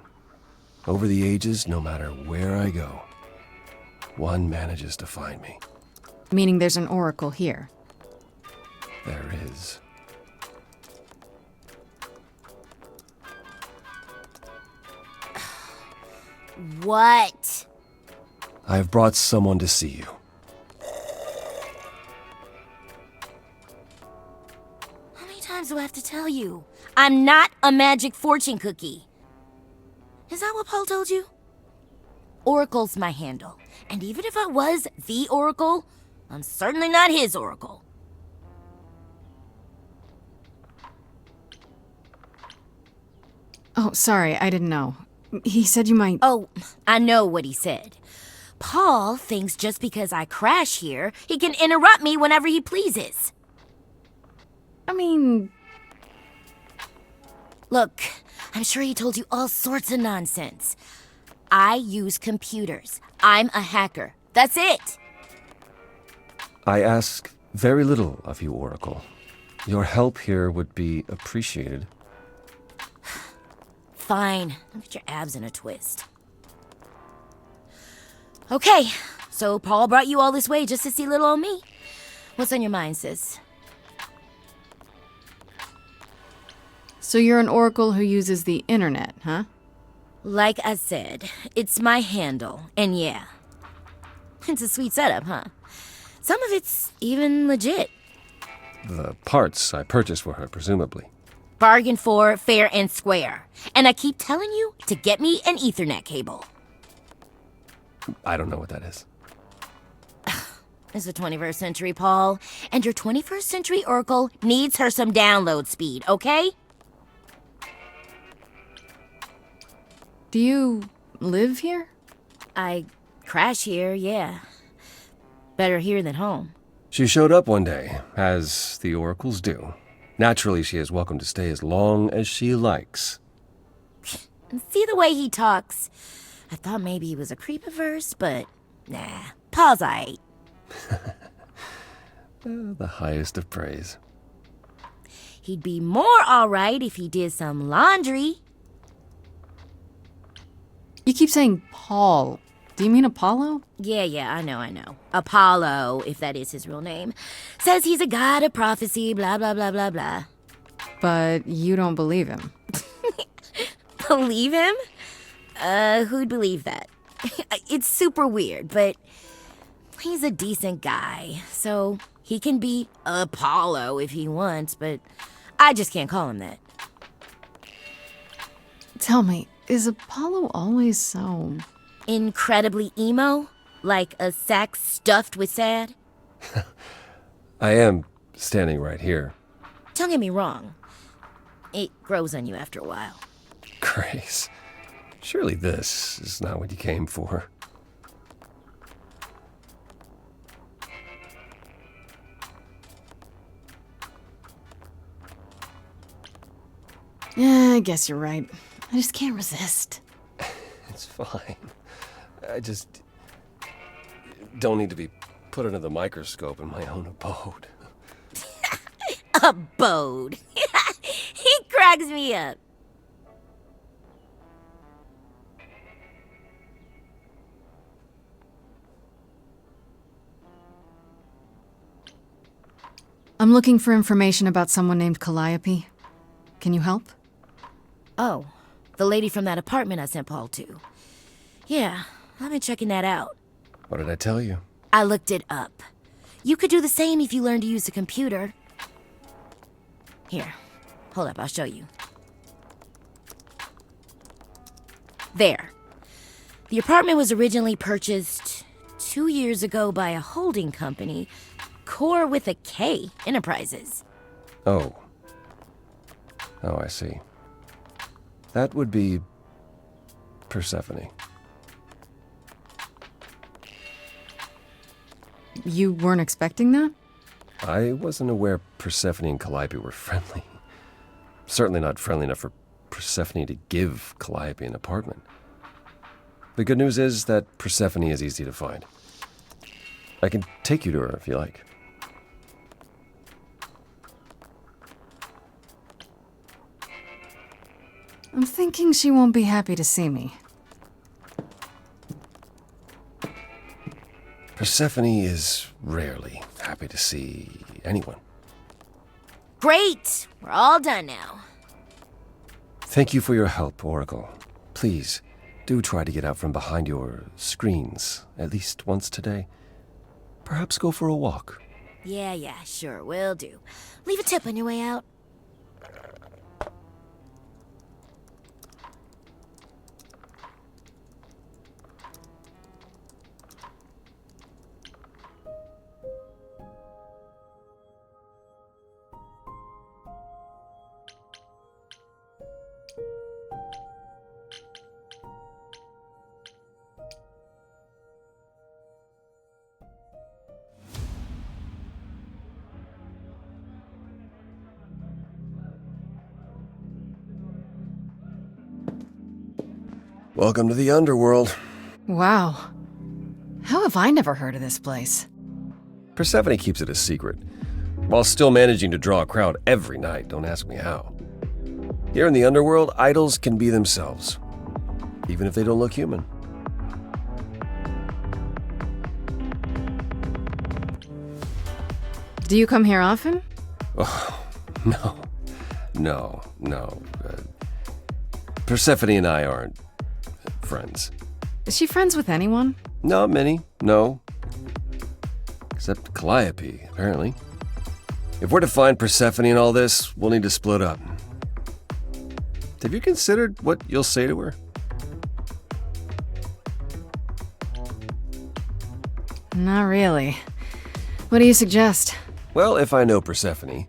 Over the ages, no matter where I go, one manages to find me. Meaning there's an oracle here. There is. What? I have brought someone to see you. How many times do I have to tell you? I'm not a magic fortune cookie. Is that what Paul told you? Oracle's my handle. And even if I was the oracle, I'm certainly not his oracle. Oh, sorry, I didn't know. He said you might... Oh, I know what he said. Paul thinks just because I crash here, he can interrupt me whenever he pleases. I mean... Look, I'm sure he told you all sorts of nonsense. I use computers. I'm a hacker. That's it. I ask very little of you, Oracle. Your help here would be appreciated. Fine. Don't get your abs in a twist. Okay, so Paul brought you all this way just to see little old me. What's on your mind, sis? So you're an oracle who uses the internet, huh? Like I said, it's my handle, and yeah. It's a sweet setup, huh? Some of it's even legit. The parts I purchased for her, presumably. Bargain for, fair and square. And I keep telling you to get me an Ethernet cable. I don't know what that is. It's the 21st century, Paul. And your 21st century oracle needs her some download speed, okay? Do you live here? I crash here, yeah. Better here than home. She showed up one day, as the oracles do. Naturally, she is welcome to stay as long as she likes. And see the way he talks. I thought maybe he was a creep at first, but nah. Paul's aight. The highest of praise. He'd be more alright if he did some laundry. You keep saying Paul. Do you mean Apollo? Yeah, I know. Apollo, if that is his real name, says he's a god of prophecy, blah, blah, blah, blah, blah. But you don't believe him. Believe him? Who'd believe that? It's super weird, but he's a decent guy, so he can be Apollo if he wants, but I just can't call him that. Tell me, is Apollo always so... incredibly emo? Like a sack stuffed with sad? I am standing right here. Don't get me wrong. It grows on you after a while. Grace, surely this is not what you came for. Yeah, I guess you're right. I just can't resist. It's fine. I just don't need to be put under the microscope in my own abode. Abode. He cracks me up. I'm looking for information about someone named Calliope. Can you help? Oh, the lady from that apartment I sent Paul to. Yeah, I've been checking that out. What did I tell you? I looked it up. You could do the same if you learned to use a computer. Here, hold up, I'll show you. There. The apartment was originally purchased 2 years ago by a holding company, Core with a K Enterprises. Oh, I see. That would be Persephone. You weren't expecting that? I wasn't aware Persephone and Calliope were friendly. Certainly not friendly enough for Persephone to give Calliope an apartment. The good news is that Persephone is easy to find. I can take you to her if you like. I'm thinking she won't be happy to see me. Persephone is rarely happy to see anyone. Great! We're all done now. Thank you for your help, Oracle. Please, do try to get out from behind your screens at least once today. Perhaps go for a walk. Yeah, sure, will do. Leave a tip on your way out. Welcome to the underworld. Wow. How have I never heard of this place? Persephone keeps it a secret, while still managing to draw a crowd every night. Don't ask me how. Here in the underworld, idols can be themselves, even if they don't look human. Do you come here often? Oh, no. Persephone and I aren't friends. Is she friends with anyone? Not many, no. Except Calliope, apparently. If we're to find Persephone in all this, we'll need to split up. Have you considered what you'll say to her? Not really. What do you suggest? Well, if I know Persephone,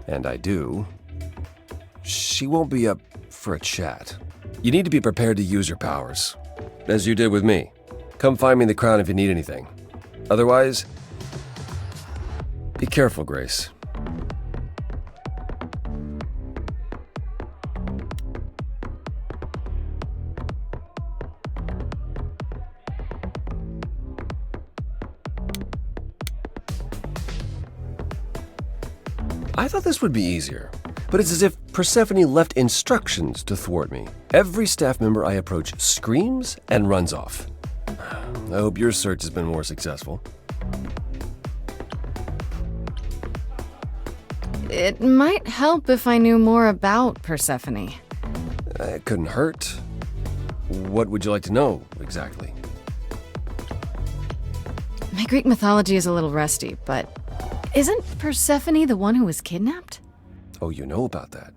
and I do, she won't be up for a chat. You need to be prepared to use your powers, as you did with me. Come find me in the crown if you need anything. Otherwise, be careful, Grace. I thought this would be easier, but it's as if Persephone left instructions to thwart me. Every staff member I approach screams and runs off. I hope your search has been more successful. It might help if I knew more about Persephone. It couldn't hurt. What would you like to know, exactly? My Greek mythology is a little rusty, but isn't Persephone the one who was kidnapped? Oh, you know about that.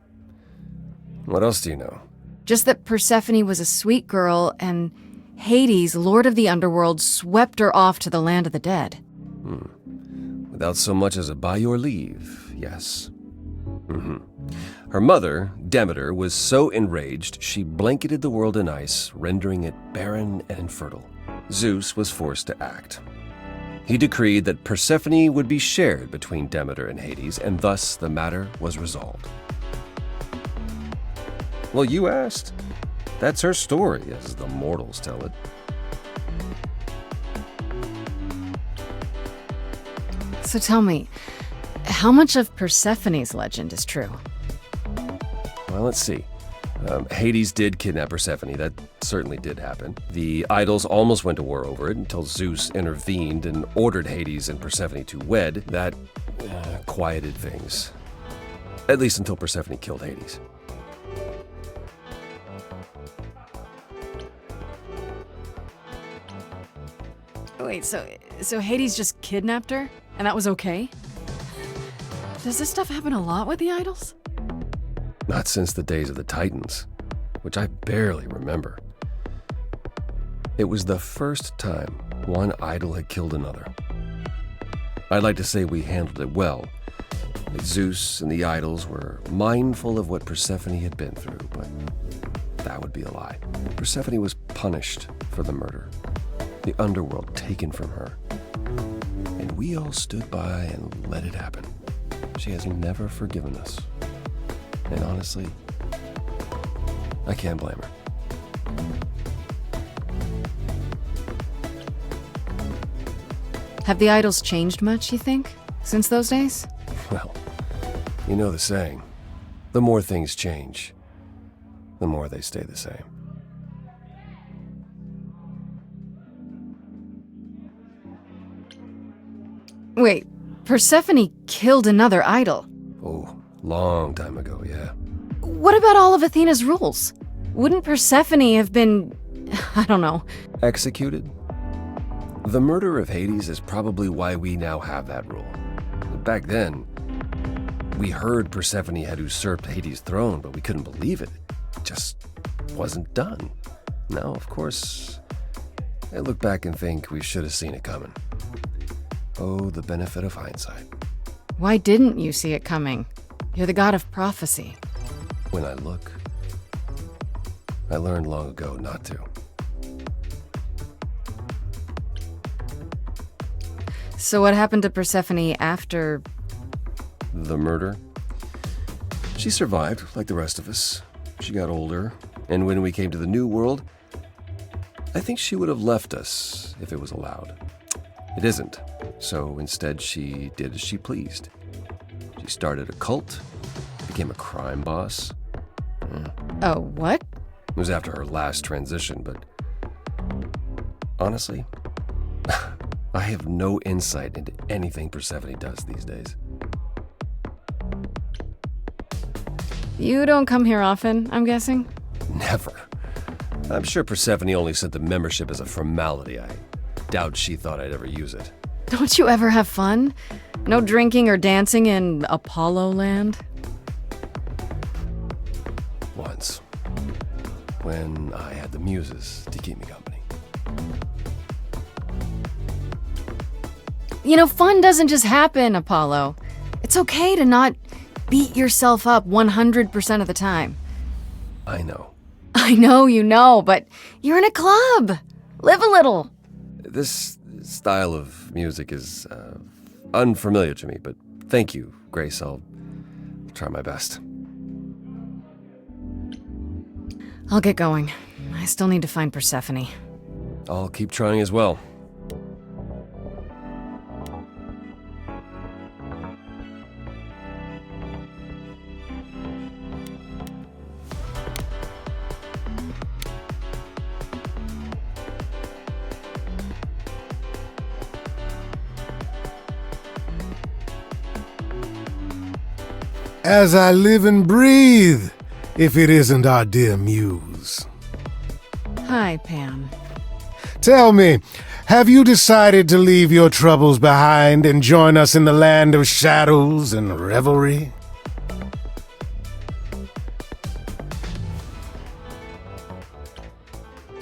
What else do you know? Just that Persephone was a sweet girl and Hades, lord of the underworld, swept her off to the land of the dead. Without so much as a by your leave, yes. Her mother, Demeter, was so enraged she blanketed the world in ice, rendering it barren and infertile. Zeus was forced to act. He decreed that Persephone would be shared between Demeter and Hades, and thus the matter was resolved. Well, you asked. That's her story, as the mortals tell it. So tell me, how much of Persephone's legend is true? Well, let's see. Hades did kidnap Persephone. That certainly did happen. The idols almost went to war over it until Zeus intervened and ordered Hades and Persephone to wed. That quieted things. At least until Persephone killed Hades. Wait, so Hades just kidnapped her? And that was okay? Does this stuff happen a lot with the idols? Not since the days of the Titans, which I barely remember. It was the first time one idol had killed another. I'd like to say we handled it well. Zeus and the idols were mindful of what Persephone had been through, but that would be a lie. Persephone was punished for the murder, the underworld taken from her, and we all stood by and let it happen. She has never forgiven us. And honestly, I can't blame her. Have the idols changed much, you think, since those days? Well, you know the saying, the more things change, the more they stay the same. Wait, Persephone killed another idol? Oh, long time ago, yeah. What about all of Athena's rules? Wouldn't Persephone have been, I don't know, executed? The murder of Hades is probably why we now have that rule. Back then, we heard Persephone had usurped Hades' throne, but we couldn't believe it. It just wasn't done. Now, of course, I look back and think we should have seen it coming. Oh, the benefit of hindsight. Why didn't you see it coming? You're the god of prophecy. When I look, I learned long ago not to. So what happened to Persephone after... the murder? She survived, like the rest of us. She got older, and when we came to the new world, I think she would have left us if it was allowed. It isn't, so instead she did as she pleased. She started a cult, became a crime boss. Oh, what? It was after her last transition, but honestly, I have no insight into anything Persephone does these days. You don't come here often, I'm guessing? Never. I'm sure Persephone only sent the membership as a formality. I doubt she thought I'd ever use it. Don't you ever have fun? No drinking or dancing in Apollo land? Once. When I had the muses to keep me company. You know, fun doesn't just happen, Apollo. It's okay to not beat yourself up 100% of the time. I know. I know you know, but you're in a club. Live a little. This style of music is unfamiliar to me, but thank you, Grace. I'll try my best. I'll get going. I still need to find Persephone. I'll keep trying as well. As I live and breathe, if it isn't our dear muse. Hi, Pam. Tell me, have you decided to leave your troubles behind and join us in the land of shadows and revelry?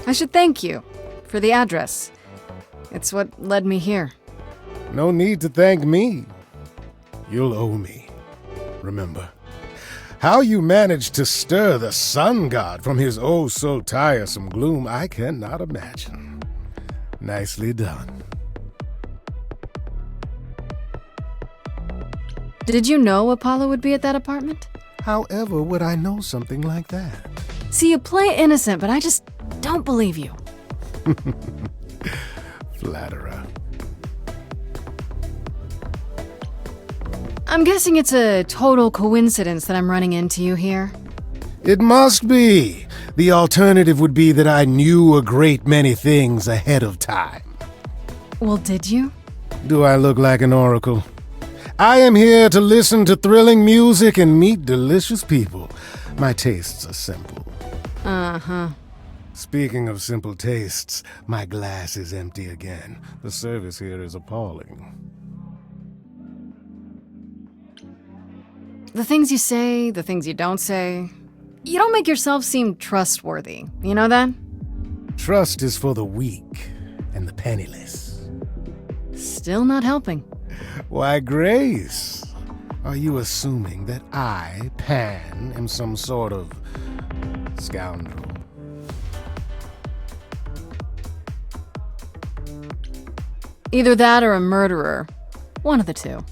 I should thank you for the address. It's what led me here. No need to thank me. You'll owe me. Remember, how you managed to stir the sun god from his oh-so-tiresome gloom, I cannot imagine. Nicely done. Did you know Apollo would be at that apartment? However would I know something like that? See, you play innocent, but I just don't believe you. Flatterer. I'm guessing it's a total coincidence that I'm running into you here. It must be. The alternative would be that I knew a great many things ahead of time. Well, did you? Do I look like an oracle? I am here to listen to thrilling music and meet delicious people. My tastes are simple. Uh-huh. Speaking of simple tastes, my glass is empty again. The service here is appalling. The things you say, the things you don't say. You don't make yourself seem trustworthy. You know that? Trust is for the weak and the penniless. Still not helping. Why, Grace, are you assuming that I, Pan, am some sort of scoundrel? Either that or a murderer. One of the two.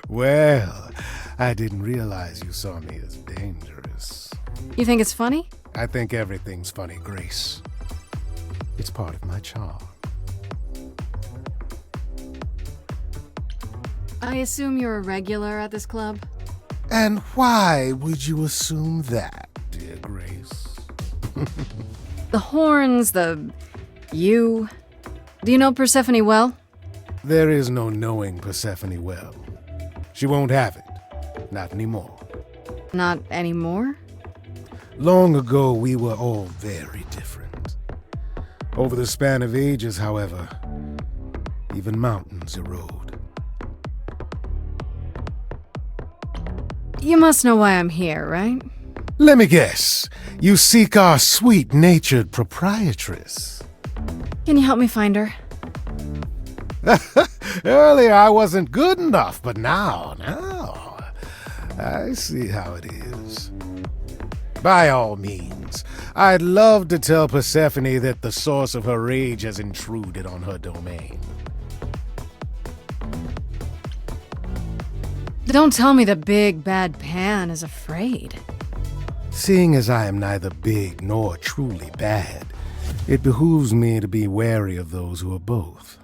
Well, I didn't realize you saw me as dangerous. You think it's funny? I think everything's funny, Grace. It's part of my charm. I assume you're a regular at this club? And why would you assume that, dear Grace? The horns, you. Do you know Persephone well? There is no knowing Persephone well. She won't have it. Not anymore. Not anymore? Long ago, we were all very different. Over the span of ages, however, even mountains erode. You must know why I'm here, right? Let me guess. You seek our sweet-natured proprietress. Can you help me find her? Earlier I wasn't good enough, but now, I see how it is. By all means, I'd love to tell Persephone that the source of her rage has intruded on her domain. Don't tell me the big bad Pan is afraid. Seeing as I am neither big nor truly bad, it behooves me to be wary of those who are both.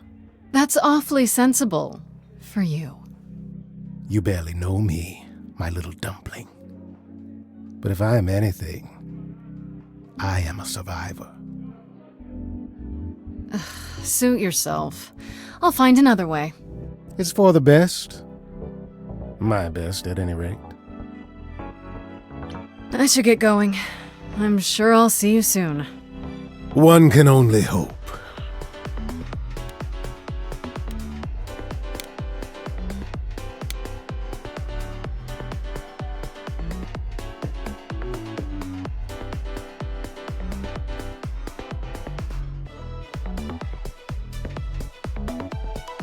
That's awfully sensible for you. You barely know me, my little dumpling. But if I am anything, I am a survivor. Suit yourself. I'll find another way. It's for the best. My best, at any rate. I should get going. I'm sure I'll see you soon. One can only hope.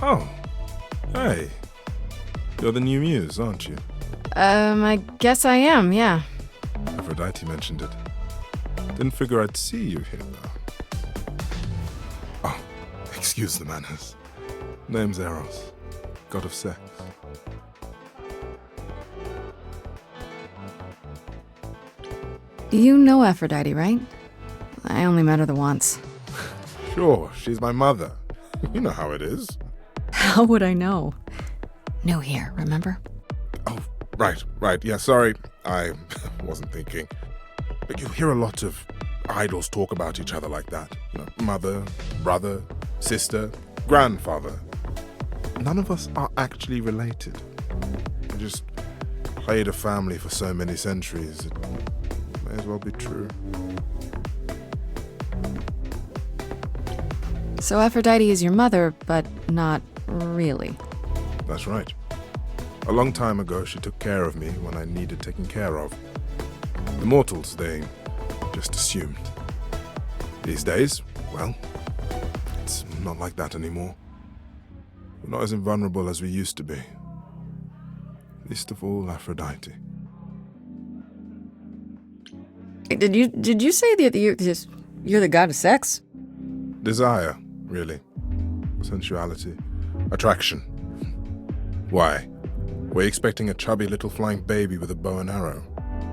Oh, hey. You're the new muse, aren't you? I guess I am, yeah. Aphrodite mentioned it. Didn't figure I'd see you here, though. Oh, excuse Excuse the manners. Name's Eros, god of sex. You know Aphrodite, right? I only met her the once. Sure, she's my mother. You know how it is. How would I know? New here, remember? Oh, right. Yeah, sorry. I wasn't thinking. But you hear a lot of idols talk about each other like that. You know, mother, brother, sister, grandfather. None of us are actually related. We just played a family for so many centuries. It may as well be true. So Aphrodite is your mother, but not really. That's right. A long time ago, she took care of me when I needed taken care of. The mortals, they just assumed. These days, well, it's not like that anymore. We're not as invulnerable as we used to be. Least of all, Aphrodite. Did you say that you're the god of sex? Desire, really. Sensuality. Attraction. Why? Were you expecting a chubby little flying baby with a bow and arrow?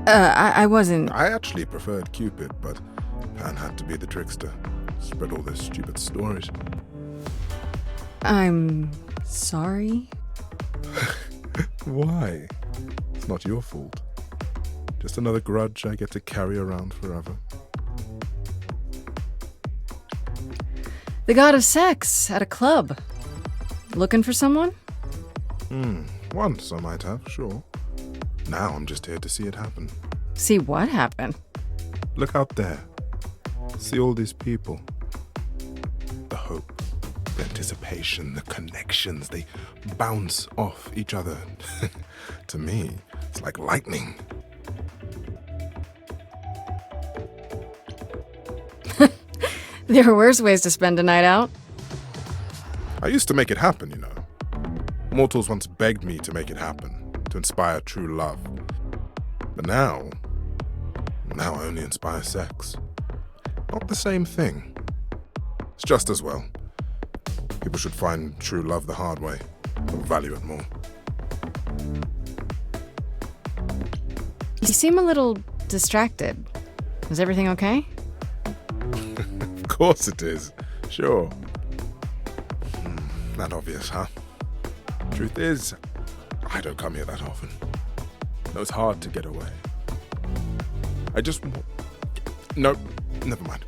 I wasn't... I actually preferred Cupid, but Pan had to be the trickster. Spread all those stupid stories. I'm sorry? Why? It's not your fault. Just another grudge I get to carry around forever. The god of sex at a club. Looking for someone? Once I might have, sure. Now I'm just here to see it happen. See what happen? Look out there. See all these people. The hope, the anticipation, the connections, they bounce off each other. To me, it's like lightning. There are worse ways to spend a night out. I used to make it happen, you know. Mortals once begged me to make it happen, to inspire true love. But now I only inspire sex. Not the same thing. It's just as well. People should find true love the hard way, or value it more. You seem a little distracted. Is everything okay? Of course it is. Sure. That obvious, huh? Truth is, I don't come here that often. No, it's hard to get away. No, never mind.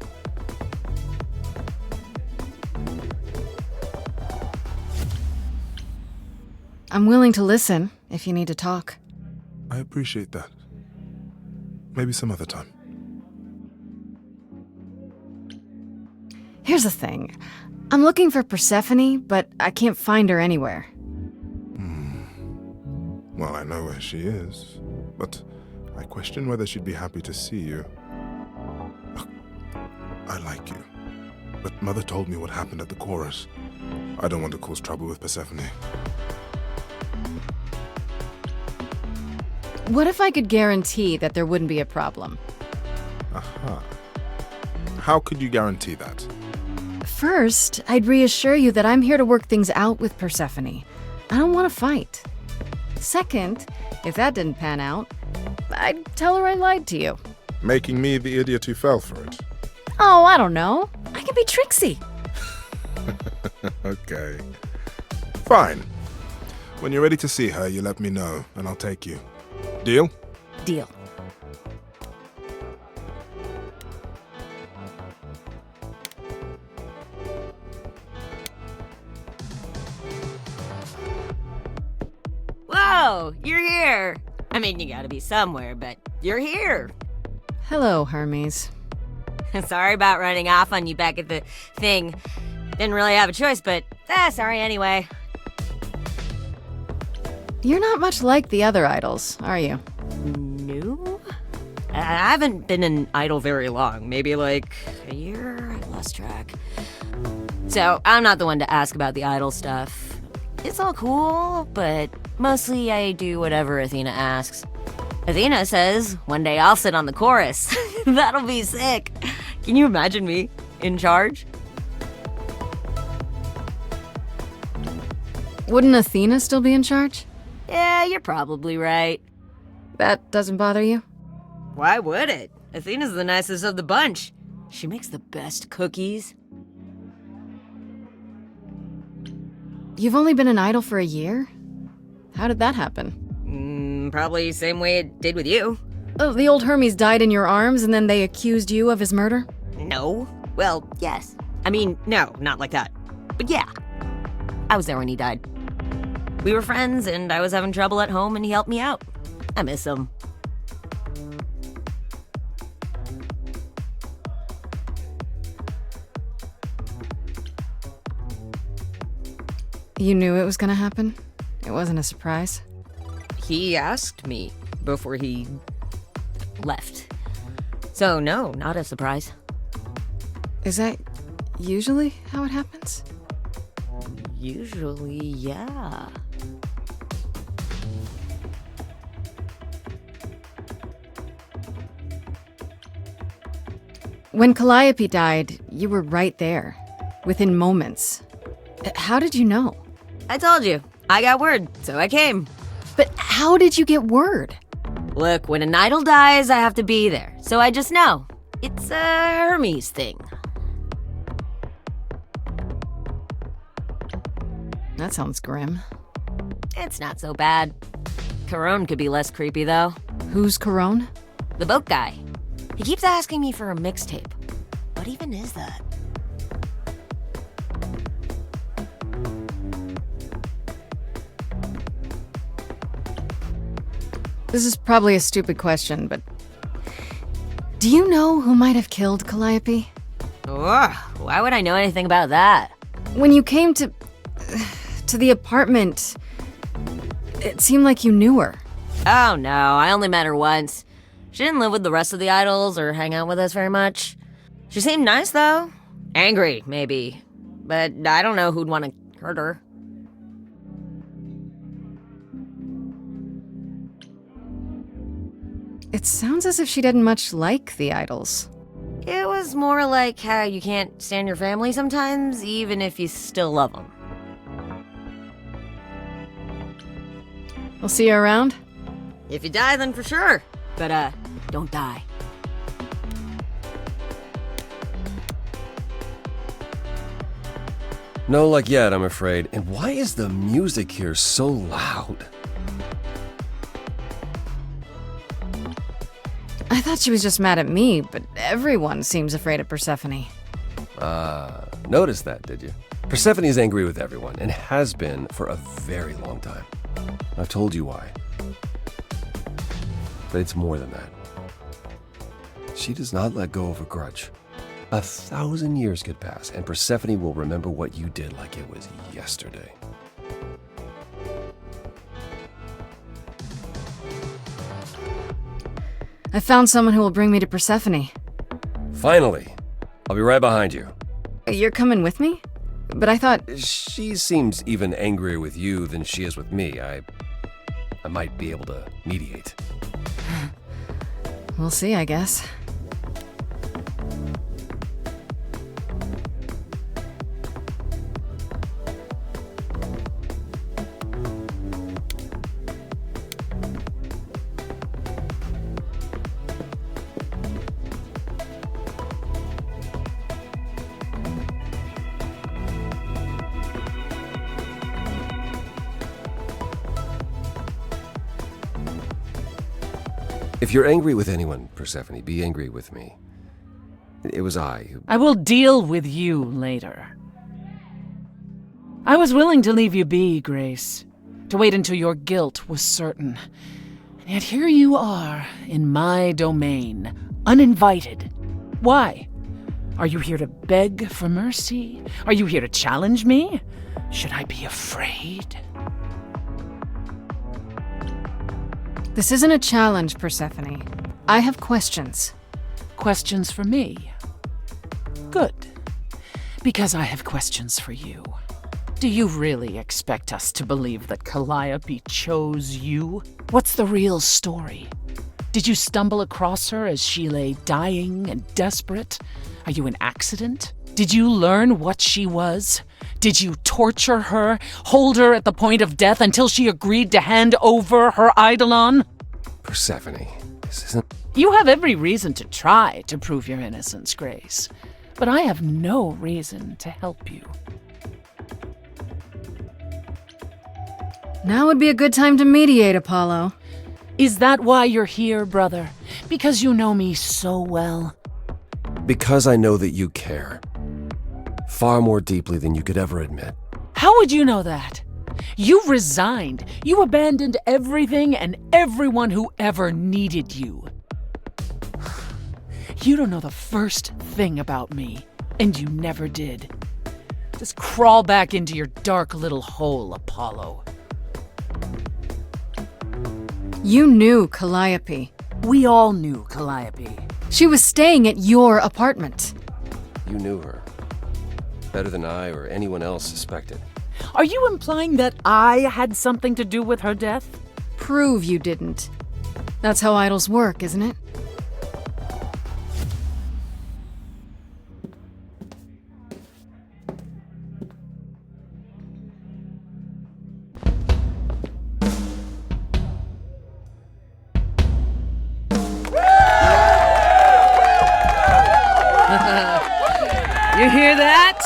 I'm willing to listen if you need to talk. I appreciate that. Maybe some other time. Here's the thing. I'm looking for Persephone, but I can't find her anywhere. Well, I know where she is, but I question whether she'd be happy to see you. I like you, but Mother told me what happened at the chorus. I don't want to cause trouble with Persephone. What if I could guarantee that there wouldn't be a problem? Aha. How could you guarantee that? First, I'd reassure you that I'm here to work things out with Persephone. I don't want to fight. Second, if that didn't pan out, I'd tell her I lied to you. Making me the idiot who fell for it. Oh, I don't know. I can be tricksy. Okay. Fine. When you're ready to see her, you let me know, and I'll take you. Deal? Deal. Whoa, you're here. I mean, you gotta be somewhere, but you're here. Hello, Hermes. Sorry about running off on you back at the thing. Didn't really have a choice, but sorry anyway. You're not much like the other idols, are you? No? I haven't been an idol very long. Maybe like a year? I lost track. So, I'm not the one to ask about the idol stuff. It's all cool, but mostly I do whatever Athena asks. Athena says, one day I'll sit on the chorus. That'll be sick. Can you imagine me in charge? Wouldn't Athena still be in charge? Yeah, you're probably right. That doesn't bother you? Why would it? Athena's the nicest of the bunch. She makes the best cookies. You've only been an idol for a year? How did that happen? Probably same way it did with you. Oh, the old Hermes died in your arms and then they accused you of his murder? No. Well, yes. I mean, no, not like that. But yeah. I was there when he died. We were friends and I was having trouble at home and he helped me out. I miss him. You knew it was gonna happen? It wasn't a surprise? He asked me before he left. So no, not a surprise. Is that usually how it happens? Usually, yeah. When Calliope died, you were right there, within moments. How did you know? I told you. I got word, so I came. But how did you get word? Look, when an idol dies, I have to be there. So I just know. It's a Hermes thing. That sounds grim. It's not so bad. Corone could be less creepy, though. Who's Corone? The boat guy. He keeps asking me for a mixtape. What even is that? This is probably a stupid question, but do you know who might have killed Calliope? Ugh, why would I know anything about that? When you came to the apartment, it seemed like you knew her. Oh no, I only met her once. She didn't live with the rest of the idols or hang out with us very much. She seemed nice though. Angry, maybe. But I don't know who'd want to hurt her. It sounds as if she didn't much like the idols. It was more like how you can't stand your family sometimes, even if you still love them. We'll see you around? If you die, then for sure. But, don't die. No luck yet, I'm afraid. And why is the music here so loud? I thought she was just mad at me, but everyone seems afraid of Persephone. Noticed that, did you? Persephone's angry with everyone, and has been for a very long time. I've told you why. But it's more than that. She does not let go of a grudge. 1,000 years could pass, and Persephone will remember what you did like it was yesterday. I found someone who will bring me to Persephone. Finally! I'll be right behind you. You're coming with me? But I thought... She seems even angrier with you than she is with me. I might be able to mediate. We'll see, I guess. If you're angry with anyone, Persephone, be angry with me. It was I who... I will deal with you later. I was willing to leave you be, Grace, to wait until your guilt was certain. And yet here you are, in my domain, uninvited. Why? Are you here to beg for mercy? Are you here to challenge me? Should I be afraid? This isn't a challenge, Persephone. I have questions. Questions for me? Good. Because I have questions for you. Do you really expect us to believe that Calliope chose you? What's the real story? Did you stumble across her as she lay dying and desperate? Are you an accident? Did you learn what she was? Did you torture her, hold her at the point of death until she agreed to hand over her eidolon? Persephone, this isn't... You have every reason to try to prove your innocence, Grace, but I have no reason to help you. Now would be a good time to mediate, Apollo. Is that why you're here, brother? Because you know me so well? Because I know that you care. Far more deeply than you could ever admit. How would you know that? You resigned. You abandoned everything and everyone who ever needed you. You don't know the first thing about me, and you never did. Just crawl back into your dark little hole, Apollo. You knew Calliope. We all knew Calliope. She was staying at your apartment. You knew her. Better than I or anyone else suspected. Are you implying that I had something to do with her death? Prove you didn't. That's how idols work, isn't it? You hear that?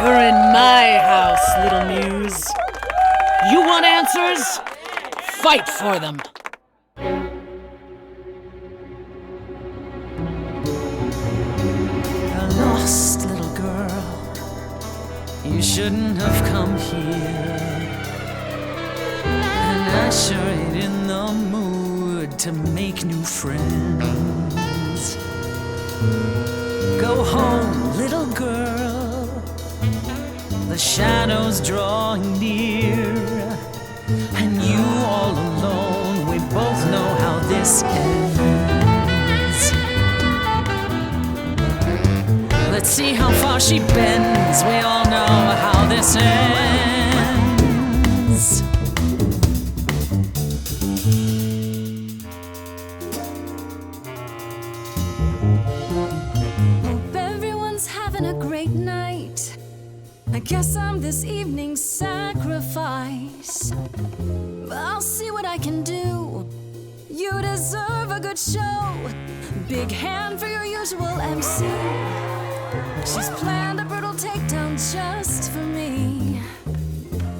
You're in my house, little muse. You want answers? Fight for them. A lost little girl, you shouldn't have come here. And I sure ain't in the mood to make new friends. Go home, little girl, the shadows drawing near, and you all alone, we both know how this ends. Let's see how far she bends, we all know how this ends. I guess I'm this evening's sacrifice. But I'll see what I can do. You deserve a good show. Big hand for your usual MC. She's planned a brutal takedown just for me.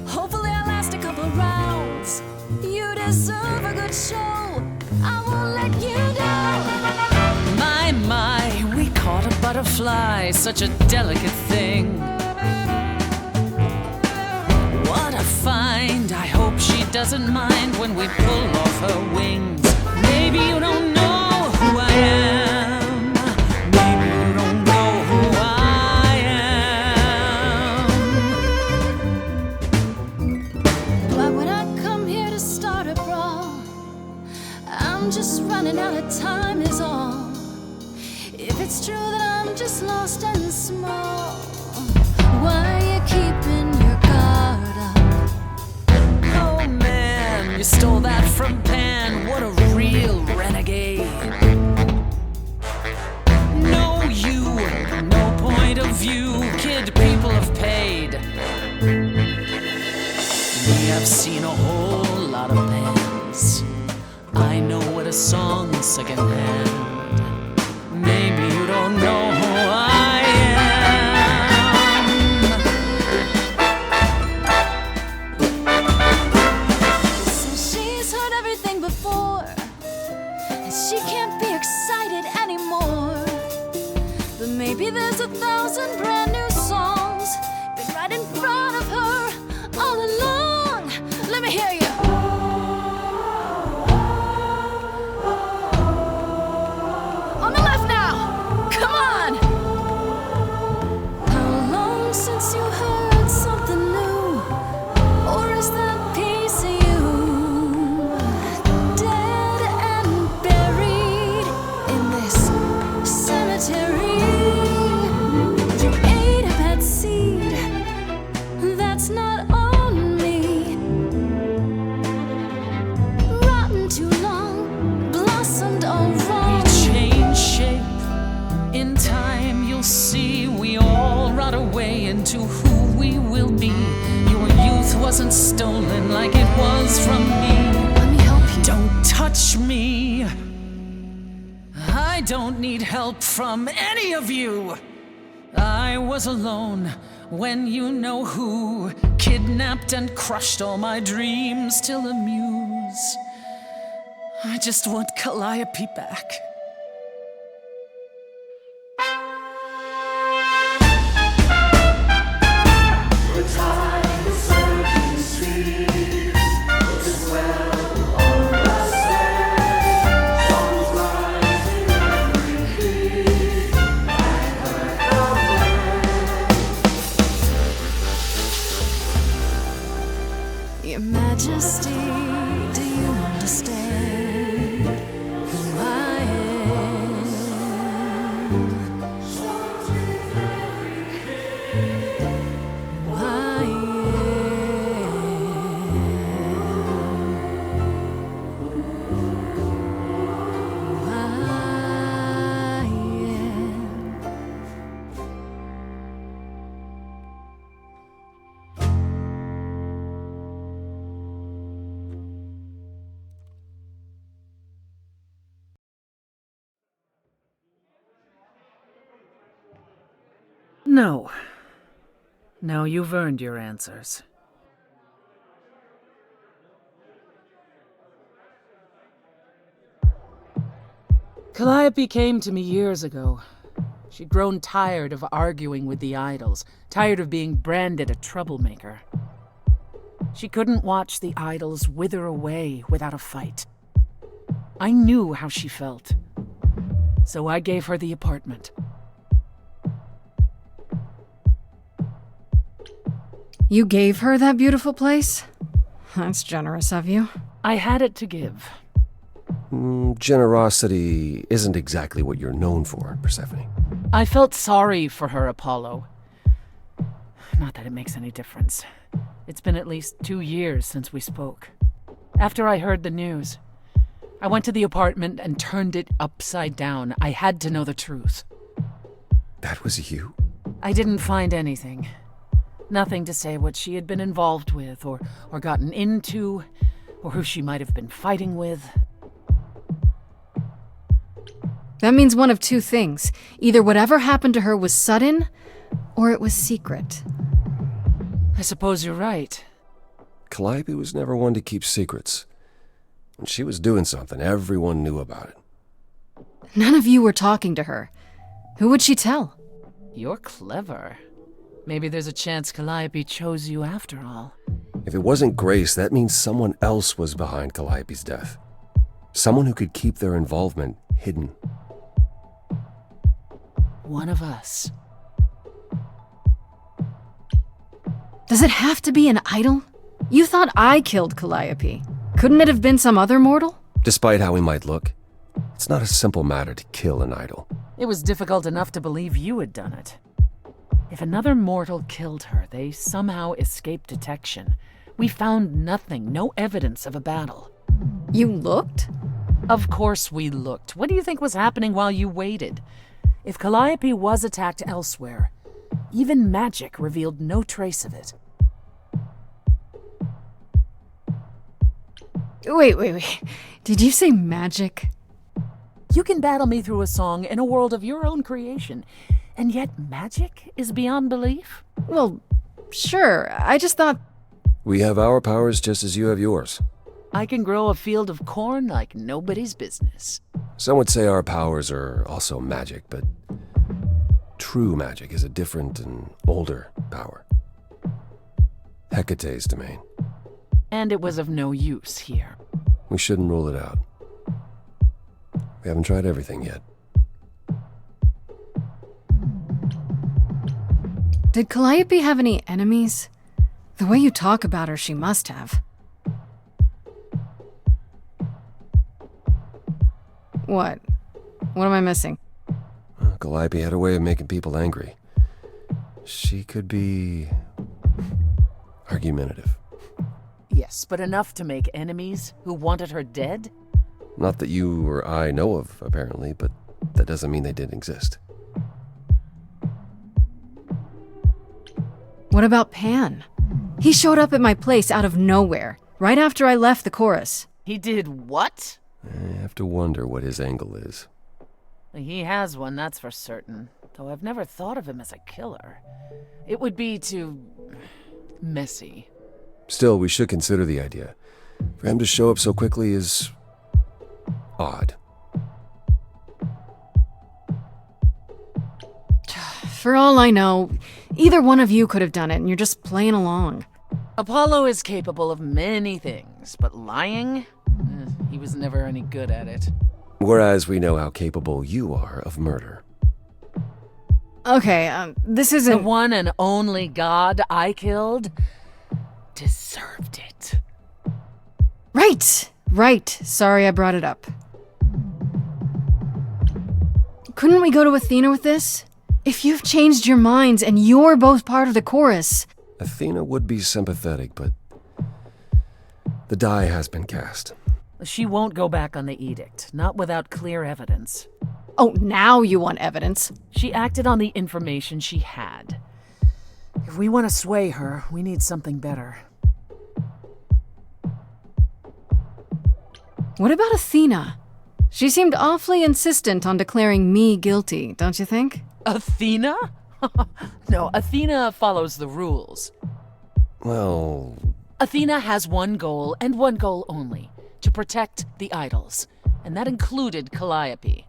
Hopefully I'll last a couple rounds. You deserve a good show. I won't let you down. My, we caught a butterfly, such a delicate thing. What a find, I hope she doesn't mind when we pull off her wings. Maybe you don't know who I am. Maybe you don't know who I am. Why would I come here to start a brawl? I'm just running out of time is all. If it's true that I'm just lost and small, why are you keeping your guard up? Oh man, you stole that from Pan, what a real renegade. No you, no point of view, kid, people have paid. We have seen a whole lot of bands. I know what a song's secondhand. Maybe you don't know who I am. Since she's heard everything before, and she can't be excited anymore. But maybe there's 1,000 brand new songs been right in front of her all along. Let me hear you. Since you heard something new, or is that piece of you dead and buried in this cemetery? You ate a bad seed that's not on me. Rotten too long, blossomed all wrong. We change shape in time, you'll see we all rot away into who we wasn't stolen like it was from me. Let me help you. Don't touch me. I don't need help from any of you. I was alone when you know who kidnapped and crushed all my dreams till a muse. I just want Calliope back. Your Majesty, do you understand who I am? Who I No. No, you've earned your answers. Calliope came to me years ago. She'd grown tired of arguing with the idols, tired of being branded a troublemaker. She couldn't watch the idols wither away without a fight. I knew how she felt. So I gave her the apartment. You gave her that beautiful place? That's generous of you. I had it to give. Generosity isn't exactly what you're known for, Persephone. I felt sorry for her, Apollo. Not that it makes any difference. It's been at least 2 years since we spoke. After I heard the news, I went to the apartment and turned it upside down. I had to know the truth. That was you? I didn't find anything. Nothing to say what she had been involved with, or gotten into, or who she might have been fighting with. That means one of two things. Either whatever happened to her was sudden, or it was secret. I suppose you're right. Calliope was never one to keep secrets. When she was doing something, everyone knew about it. None of you were talking to her. Who would she tell? You're clever. Maybe there's a chance Calliope chose you after all. If it wasn't Grace, that means someone else was behind Calliope's death. Someone who could keep their involvement hidden. One of us. Does it have to be an idol? You thought I killed Calliope. Couldn't it have been some other mortal? Despite how he might look, it's not a simple matter to kill an idol. It was difficult enough to believe you had done it. If another mortal killed her, they somehow escaped detection. We found nothing, no evidence of a battle. You looked? Of course we looked. What do you think was happening while you waited? If Calliope was attacked elsewhere, even magic revealed no trace of it. Wait. Did you say magic? You can battle me through a song in a world of your own creation, and yet magic is beyond belief? Well, sure. I just thought... We have our powers just as you have yours. I can grow a field of corn like nobody's business. Some would say our powers are also magic, but true magic is a different and older power. Hecate's domain. And it was of no use here. We shouldn't rule it out. We haven't tried everything yet. Did Calliope have any enemies? The way you talk about her, she must have. What? What am I missing? Calliope had a way of making people angry. She could be argumentative. Yes, but enough to make enemies who wanted her dead? Not that you or I know of, apparently, but that doesn't mean they didn't exist. What about Pan? He showed up at my place out of nowhere, right after I left the chorus. He did what? I have to wonder what his angle is. He has one, that's for certain. Though I've never thought of him as a killer. It would be too messy. Still, we should consider the idea. For him to show up so quickly is odd. For all I know, either one of you could have done it and you're just playing along. Apollo is capable of many things, but lying? He was never any good at it. Whereas we know how capable you are of murder. Okay, this isn't... The one and only god I killed deserved it. Right. Sorry I brought it up. Couldn't we go to Athena with this? If you've changed your minds and you're both part of the chorus... Athena would be sympathetic, but the die has been cast. She won't go back on the edict, not without clear evidence. Oh, now you want evidence? She acted on the information she had. If we want to sway her, we need something better. What about Athena? She seemed awfully insistent on declaring me guilty, don't you think? Athena? No, Athena follows the rules. Well... Athena has one goal, and one goal only. To protect the idols. And that included Calliope.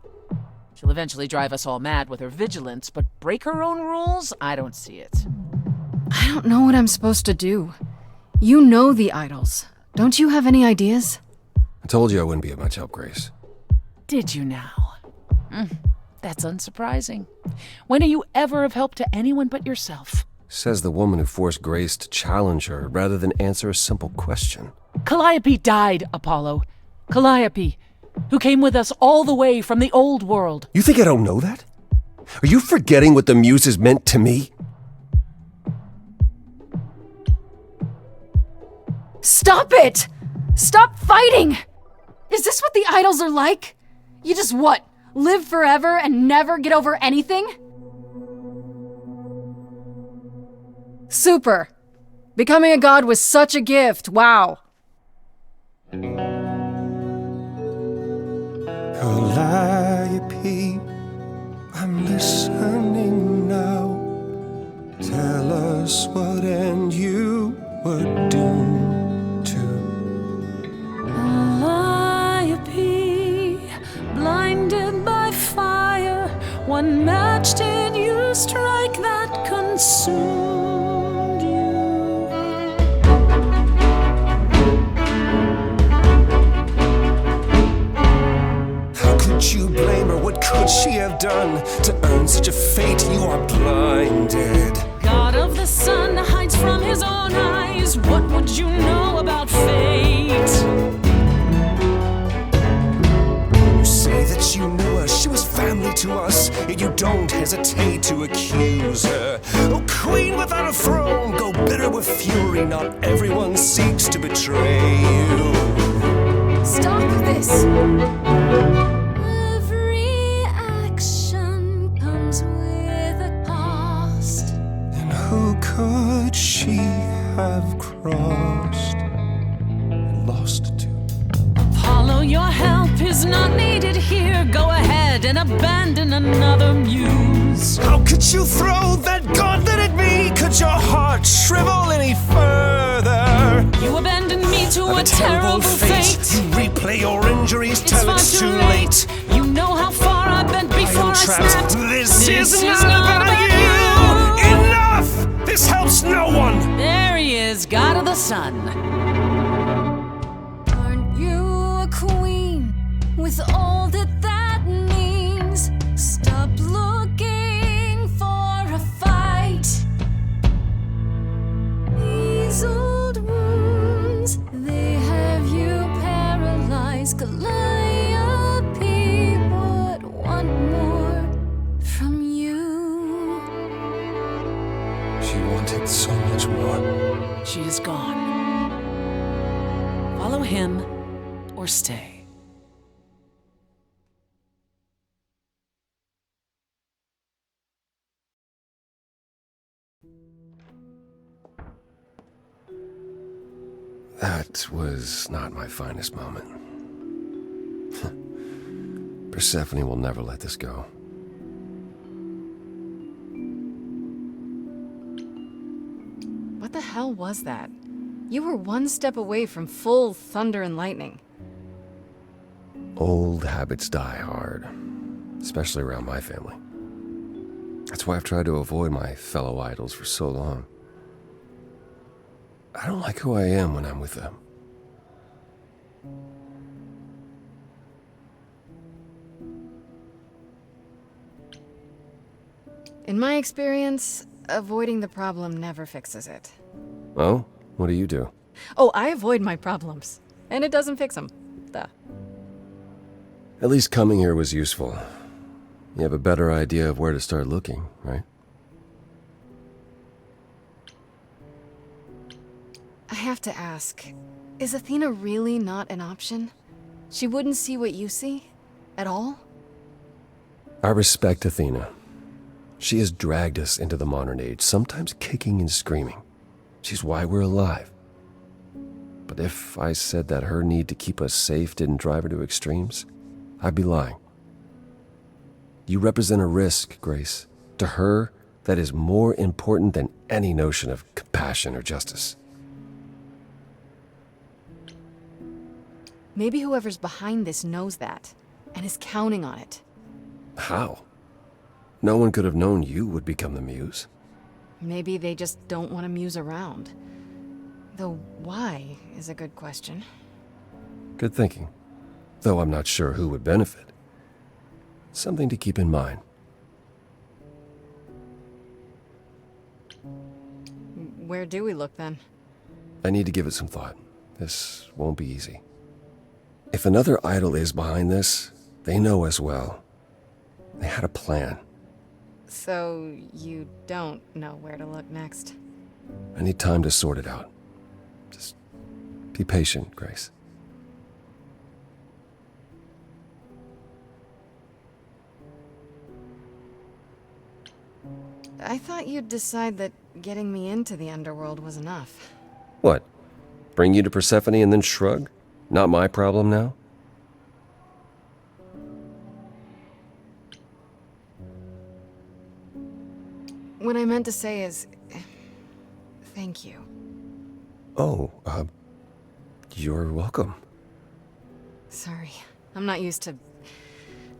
She'll eventually drive us all mad with her vigilance, but break her own rules? I don't see it. I don't know what I'm supposed to do. You know the idols. Don't you have any ideas? I told you I wouldn't be of much help, Grace. Did you now? That's unsurprising. When are you ever of help to anyone but yourself? Says the woman who forced Grace to challenge her rather than answer a simple question. Calliope died, Apollo. Calliope, who came with us all the way from the old world. You think I don't know that? Are you forgetting what the Muses meant to me? Stop it! Stop fighting! Is this what the idols are like? You just what? Live forever and never get over anything? Super! Becoming a god was such a gift, wow! Calliope, I'm listening now. Tell us what end you were doomed to. Calliope, blinded by fire, one match did you strike that consumed you. How could you blame her? What could she have done to earn such a fate? You are blinded. God of the sun hides from his own eyes. What would you know about fate? You say that you knew her, she was family to us, yet you don't hesitate to accuse her. Oh, queen without a throne, go bitter with fury. Not everyone seeks to betray you. Stop this! Every action comes with a cost. And who could she have crossed and lost to? Apollo, your help is not needed here. Go ahead and abandon another muse. How could you throw that gauntlet at me? Could your heart shrivel any further? You abandoned me to a terrible fate. You replay your injuries It's till far it's too too late. You know how far I've been before I trapped. snapped. This is not about you. Enough! This helps no one. There he is, god of the sun. Aren't you a queen with all that that means? Stop looking for a fight. These old wounds, they have you paralyzed. Calliope would want more from you. She wanted so much more. She is gone. Follow him or stay. That was not my finest moment. Persephone will never let this go. What the hell was that? You were one step away from full thunder and lightning. Old habits die hard, especially around my family. That's why I've tried to avoid my fellow idols for so long. I don't like who I am when I'm with them. In my experience, avoiding the problem never fixes it. Oh? What do you do? Oh, I avoid my problems, and it doesn't fix them. Duh. At least coming here was useful. You have a better idea of where to start looking, right? I have to ask, is Athena really not an option? She wouldn't see what you see? At all? I respect Athena. She has dragged us into the modern age, sometimes kicking and screaming. She's why we're alive. But if I said that her need to keep us safe didn't drive her to extremes, I'd be lying. You represent a risk, Grace. To her, that is more important than any notion of compassion or justice. Maybe whoever's behind this knows that, and is counting on it. How? No one could have known you would become the muse. Maybe they just don't want to muse around. Though why is a good question. Good thinking. Though I'm not sure who would benefit. Something to keep in mind. Where do we look then? I need to give it some thought. This won't be easy. If another idol is behind this, they know as well. They had a plan. So you don't know where to look next? I need time to sort it out. Just be patient, Grace. I thought you'd decide that getting me into the underworld was enough. What? Bring you to Persephone and then shrug? Not my problem now? What I meant to say is... thank you. Oh, you're welcome. Sorry, I'm not used to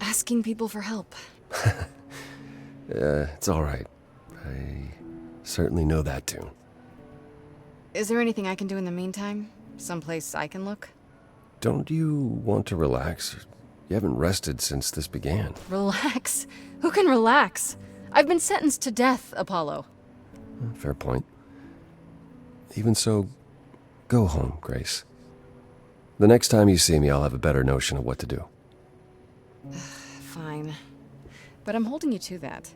asking people for help. It's all right. I certainly know that tune. Is there anything I can do in the meantime? Someplace I can look? Don't you want to relax? You haven't rested since this began. Relax? Who can relax? I've been sentenced to death, Apollo. Fair point. Even so, go home, Grace. The next time you see me, I'll have a better notion of what to do. Fine. But I'm holding you to that.